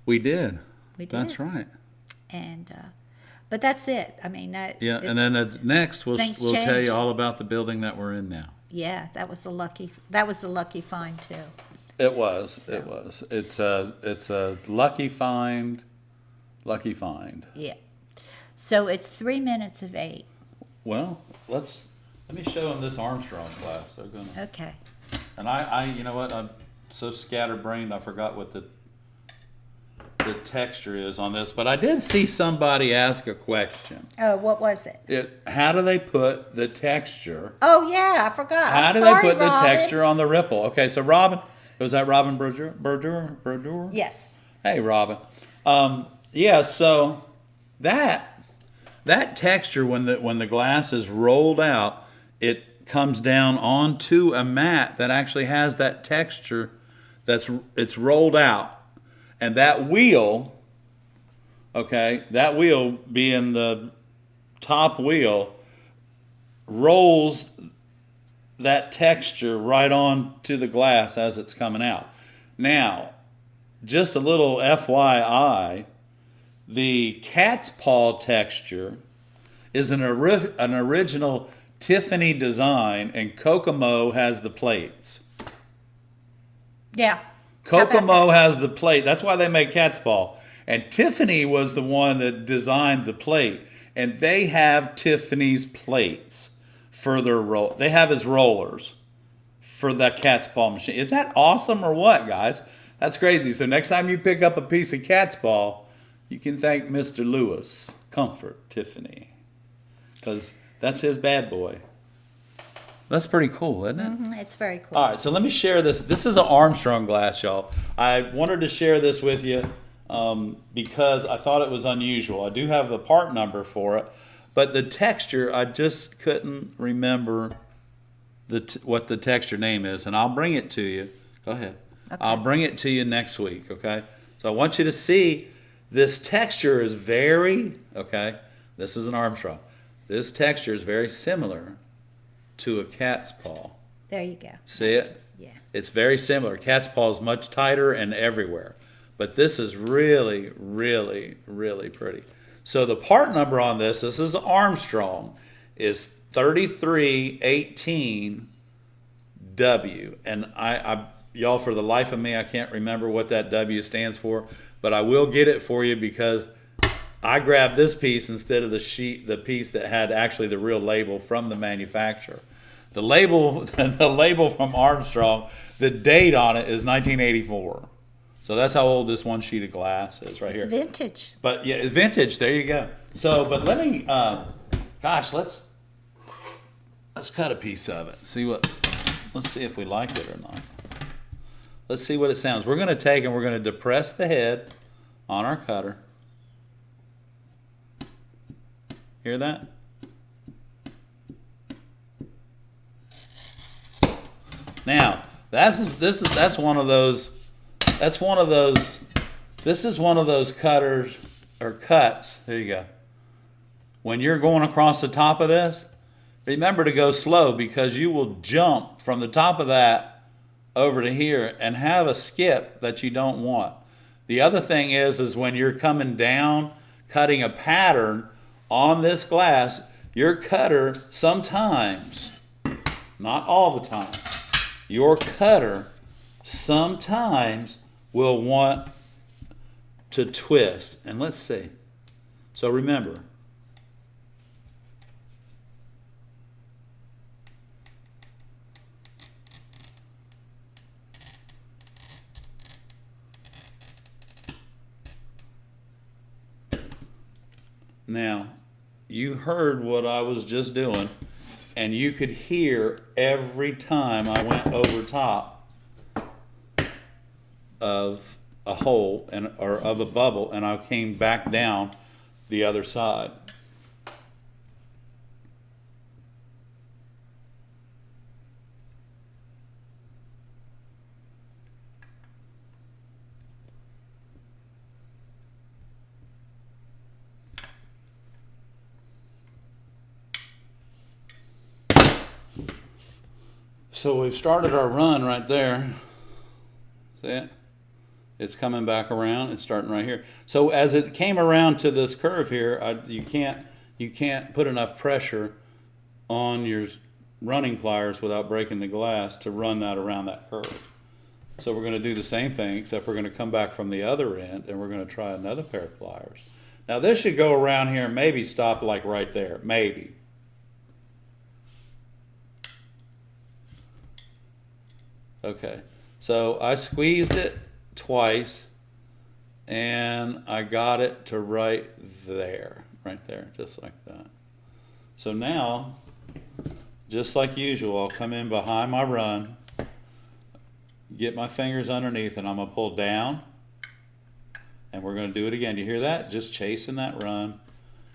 We did. We did. That's right. And but that's it. I mean, and then next we'll tell change. you all about the building that we're in now. Yeah, that was a lucky find too. It was. So. It was. It's a lucky find. Lucky find. Yeah. So it's 3 minutes of 8. Well, let me show them this Armstrong glass. They're gonna. Okay. And I you know what? I'm so scatterbrained. I forgot what the texture is on this, but I did see somebody ask a question. Oh, what was it? How do they put the texture? Oh yeah, I forgot. How do they put the texture on the ripple? Okay, so Robin, was that Robin Brodeur? Yes. Hey, Robin. Yeah, so that texture when the glass is rolled out, it comes down onto a mat that actually has that texture. It's rolled out. And that wheel, that wheel being the top wheel, rolls that texture right on to the glass as it's coming out. Now, just a little FYI, the cat's paw texture is an original Tiffany design, and Kokomo has the plates. Yeah. Kokomo has the plate. That's why they make cat's paw. And Tiffany was the one that designed the plate. And they have Tiffany's plates for their roll. They have his rollers for that cat's paw machine. Is that awesome or what, guys? That's crazy. So next time you pick up a piece of cat's paw, you can thank Mr. Lewis, Comfort Tiffany, because that's his bad boy. That's pretty cool, isn't it? Mm-hmm, it's very cool. All right, so let me share this. This is an Armstrong glass, y'all. I wanted to share this with you because I thought it was unusual. I do have the part number for it, but the texture, I just couldn't remember what the texture name is, and I'll bring it to you. Go ahead. Okay. I'll bring it to you next week, okay? So I want you to see this texture is this is an Armstrong. This texture is very similar to a cat's paw. There you go. See it? Yeah. It's very similar. Cat's paw is much tighter and everywhere. But this is really, really, really pretty. So the part number on this is Armstrong, is 3318W. And I y'all, for the life of me, I can't remember what that W stands for, but I will get it for you because I grabbed this piece instead of the piece that had actually the real label from the manufacturer. The label from Armstrong, the date on it is 1984. So that's how old this one sheet of glass is right here. It's vintage. But yeah, vintage. There you go. So, but let me, let's cut a piece of it. See what Let's see if we like it or not. Let's see what it sounds. We're going to take and we're going to depress the head on our cutter. Hear that? Now, this is one of those cutters or cuts. There you go. When you're going across the top of this, remember to go slow because you will jump from the top of that over to here and have a skip that you don't want. The other thing is when you're coming down, cutting a pattern on this glass, your cutter sometimes, not all the time, your cutter sometimes will want to twist. And let's see. So remember, now, you heard what I was just doing, and you could hear every time I went over top of a hole or of a bubble, and I came back down the other side. So we've started our run right there. See it? It's coming back around. It's starting right here. So as it came around to this curve here, you can't put enough pressure on your running pliers without breaking the glass to run that around that curve. So we're going to do the same thing, except we're going to come back from the other end and we're going to try another pair of pliers. Now this should go around here and maybe stop like right there. Maybe. Okay, so I squeezed it twice and I got it to right there, just like that. So now, just like usual, I'll come in behind my run, get my fingers underneath, and I'm gonna pull down, and we're gonna do it again. You hear that? Just chasing that run.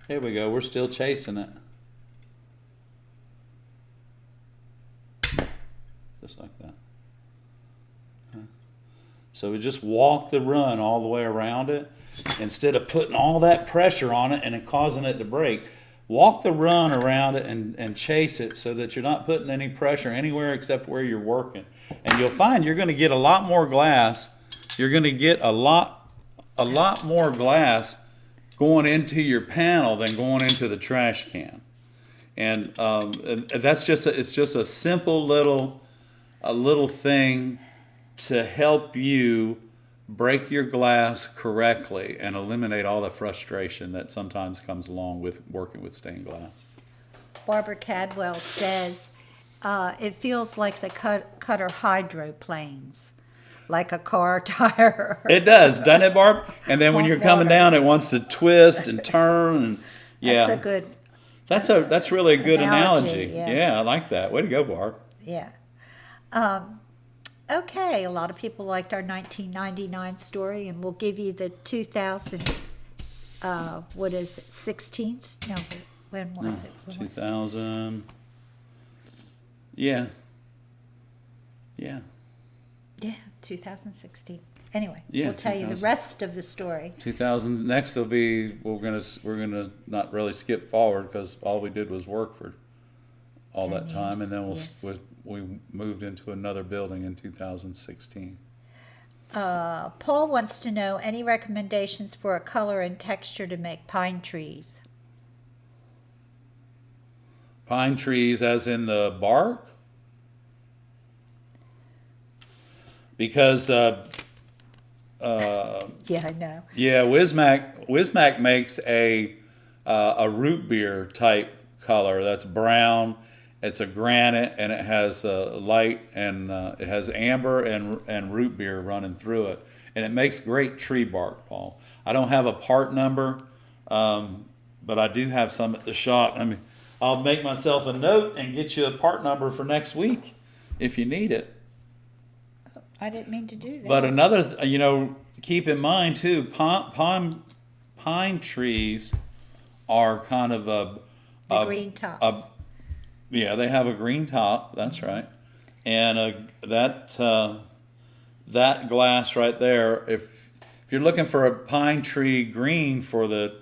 Here we go, we're still chasing it. Just like that. So we just walk the run all the way around it. Instead of putting all that pressure on it and it causing it to break, walk the run around it and chase it so that you're not putting any pressure anywhere except where you're working. And you'll find you're going to get a lot more glass. You're going to get a lot more glass going into your panel than going into the trash can. And that's just it's just a simple little thing to help you break your glass correctly and eliminate all the frustration that sometimes comes along with working with stained glass. Barbara Cadwell says, it feels like the cutter hydroplanes, like a car tire. It does, doesn't it, Barb? And then when you're coming down, it wants to twist and turn. And yeah, That's a good. That's really a good analogy. Yes. Yeah, I like that. Way to go, Barb. Yeah. Okay, a lot of people liked our 1999 story, and we'll give you the 2000, what is it, 16? No, when was it? 2000. Yeah. Yeah. Yeah, 2016. Anyway, Yeah, we'll tell you the 2000. rest of the story. 2000. Next will be we're gonna not really skip forward because all we did was work for all 10 that time, years, and then yes. we moved into another building in 2016. Paul wants to know any recommendations for a color and texture to make pine trees. Pine trees, as in the bark, because Yeah, I know. yeah, Wismac makes a root beer type color that's brown. It's a granite, and it has light, and it has amber and root beer running through it, and it makes great tree bark, Paul. I don't have a part number, but I do have some at the shop. I mean, I'll make myself a note and get you a part number for next week, if you need it. I didn't mean to do that. But another, keep in mind too, pine trees are kind of the green tops. Yeah, they have a green top. That's right. And that glass right there, if you're looking for a pine tree green for the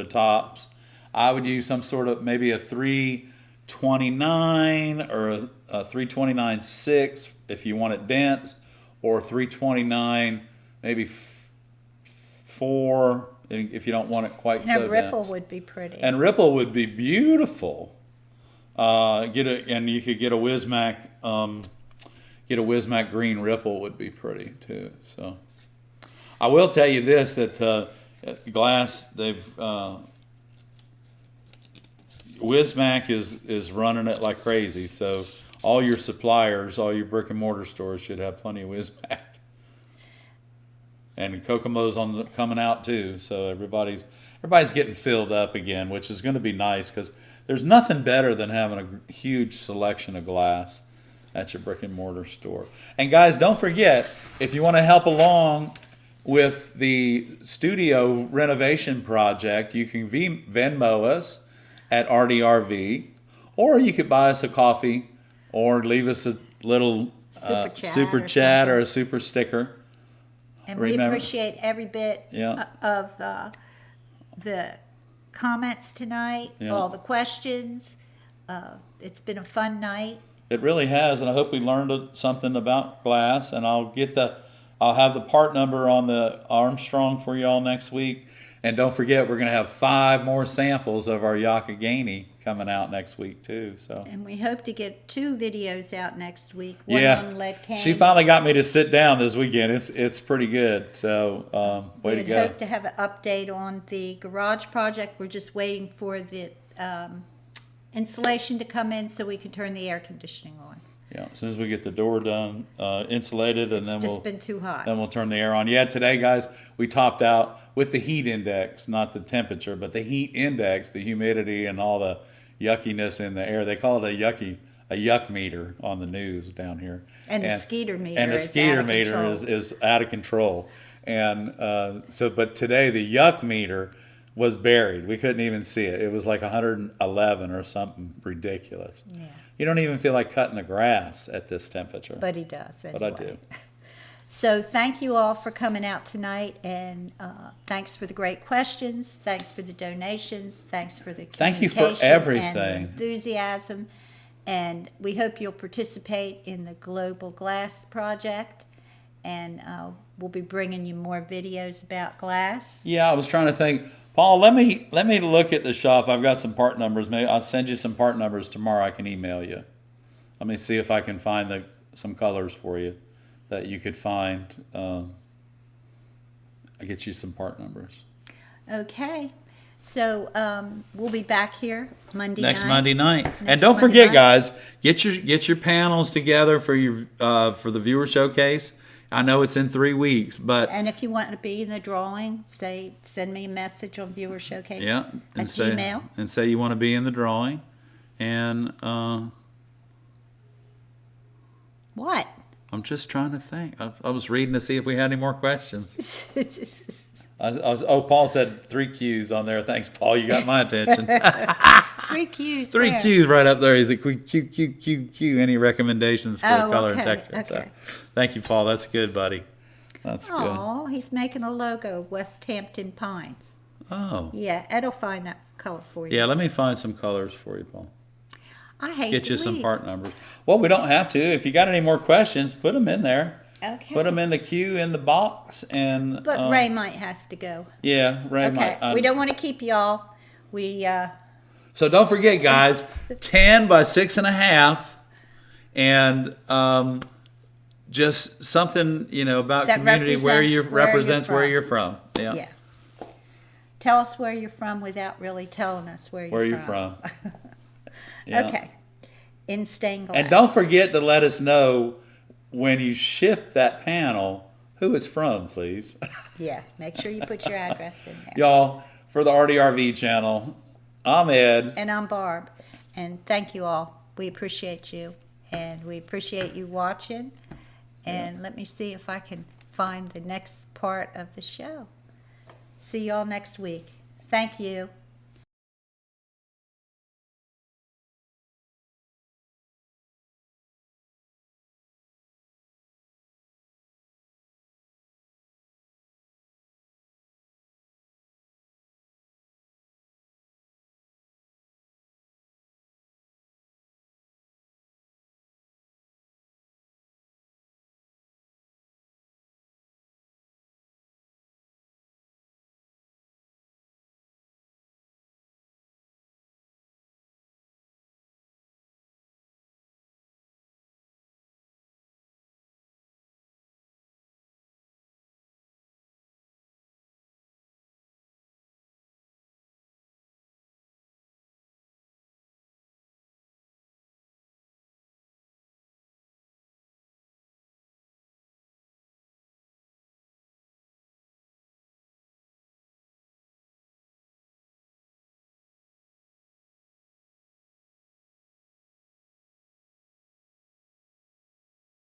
tops, I would use some sort of maybe a 329 or a 329.6 if you want it dense, or 329 maybe 4 if you don't want it quite so dense. And ripple would be pretty. And ripple would be beautiful. And you could get a Wismac. Get a Wismac green ripple would be pretty too. So I will tell you this, that glass, Wismac is running it like crazy. So all your suppliers, all your brick and mortar stores should have plenty of Wismac. And Kokomo's coming out too. So everybody's getting filled up again, which is going to be nice, because there's nothing better than having a huge selection of glass at your brick and mortar store. And guys, don't forget, if you want to help along with the studio renovation project, you can Venmo us at ARTyRV, or you could buy us a coffee, or leave us a little super chat or a super sticker. And we appreciate every bit Yeah. of the comments tonight, Yeah. all the questions. It's been a fun night. It really has, and I hope we learned something about glass. And I'll have the part number on the Armstrong for y'all next week. And don't forget, we're going to have 5 more samples of our Yakagani coming out next week too. So. And we hope to get 2 videos out next week. One Yeah, on lead cane. she finally got me to sit down this weekend. It's pretty good. So way to We go. hope to have an update on the garage project. We're just waiting for the insulation to come in so we can turn the air conditioning on. Yeah, as soon as we get the door done, insulated, and It's just been too hot. Then we'll turn the air on. Yeah, today, guys, we topped out with the heat index, not the temperature, but the heat index, the humidity, and all the yuckiness in the air. They call it a yuck meter on the news down here. And the skeeter meter and the is skeeter out of meter control. is out of control. And but today the yuck meter was buried. We couldn't even see it. It was like 111 or something ridiculous. Yeah. You don't even feel like cutting the grass at this temperature. But he does anyway. But I do. So thank you all for coming out tonight, and thanks for the great questions. Thanks for the donations. Thanks for the Thank you for communication everything. and the enthusiasm. And we hope you'll participate in the Global Glass Project. And we'll be bringing you more videos about glass. Yeah, I was trying to think. Paul, let me look at the shop. I've got some part numbers. Maybe I'll send you some part numbers tomorrow. I can email you. Let me see if I can find some colors for you that you could find. I'll get you some part numbers. Okay. So we'll be back here Next Monday night. Next And don't Monday forget, night. guys, get your panels together for the viewer showcase. I know it's in 3 weeks, but And if you want to be in the drawing, send me a message on Viewer Showcase yeah, at Gmail. and say you want to be in the drawing. And What? I'm just trying to think. I was reading to see if we had any more questions. Paul said 3 Qs on there. Thanks, Paul. You got my attention. 3 Qs. 3 where? Qs right up there. He's a Q. Any recommendations for color and okay, texture? okay. So, thank you, Paul. That's good, buddy. That's good. Oh, he's making a logo, West Hampton Pines. Oh. Yeah, Ed will find that color for you. Yeah, let me find some colors for you, Paul. I hate Get to you some leave. part numbers. Well, we don't have to. If you got any more questions, put them in there. Okay. Put them in the queue in the box, and But Ray might have to go. yeah, Ray Okay, might. we don't want to keep y'all. We So don't forget, guys, 10 by 6.5, and just something about That community where you represents where you're from. Yeah. yeah. Tell us where you're from without really telling us where you're from. Yeah. Okay. In stained glass. And don't forget to let us know when you ship that panel who it's from, please. Yeah, make sure you put your address in there. Y'all, for the ARTyRV channel, I'm Ed. And I'm Barb. And thank you all. We appreciate you. And we appreciate you watching. And let me see if I can find the next part of the show. See y'all next week. Thank you.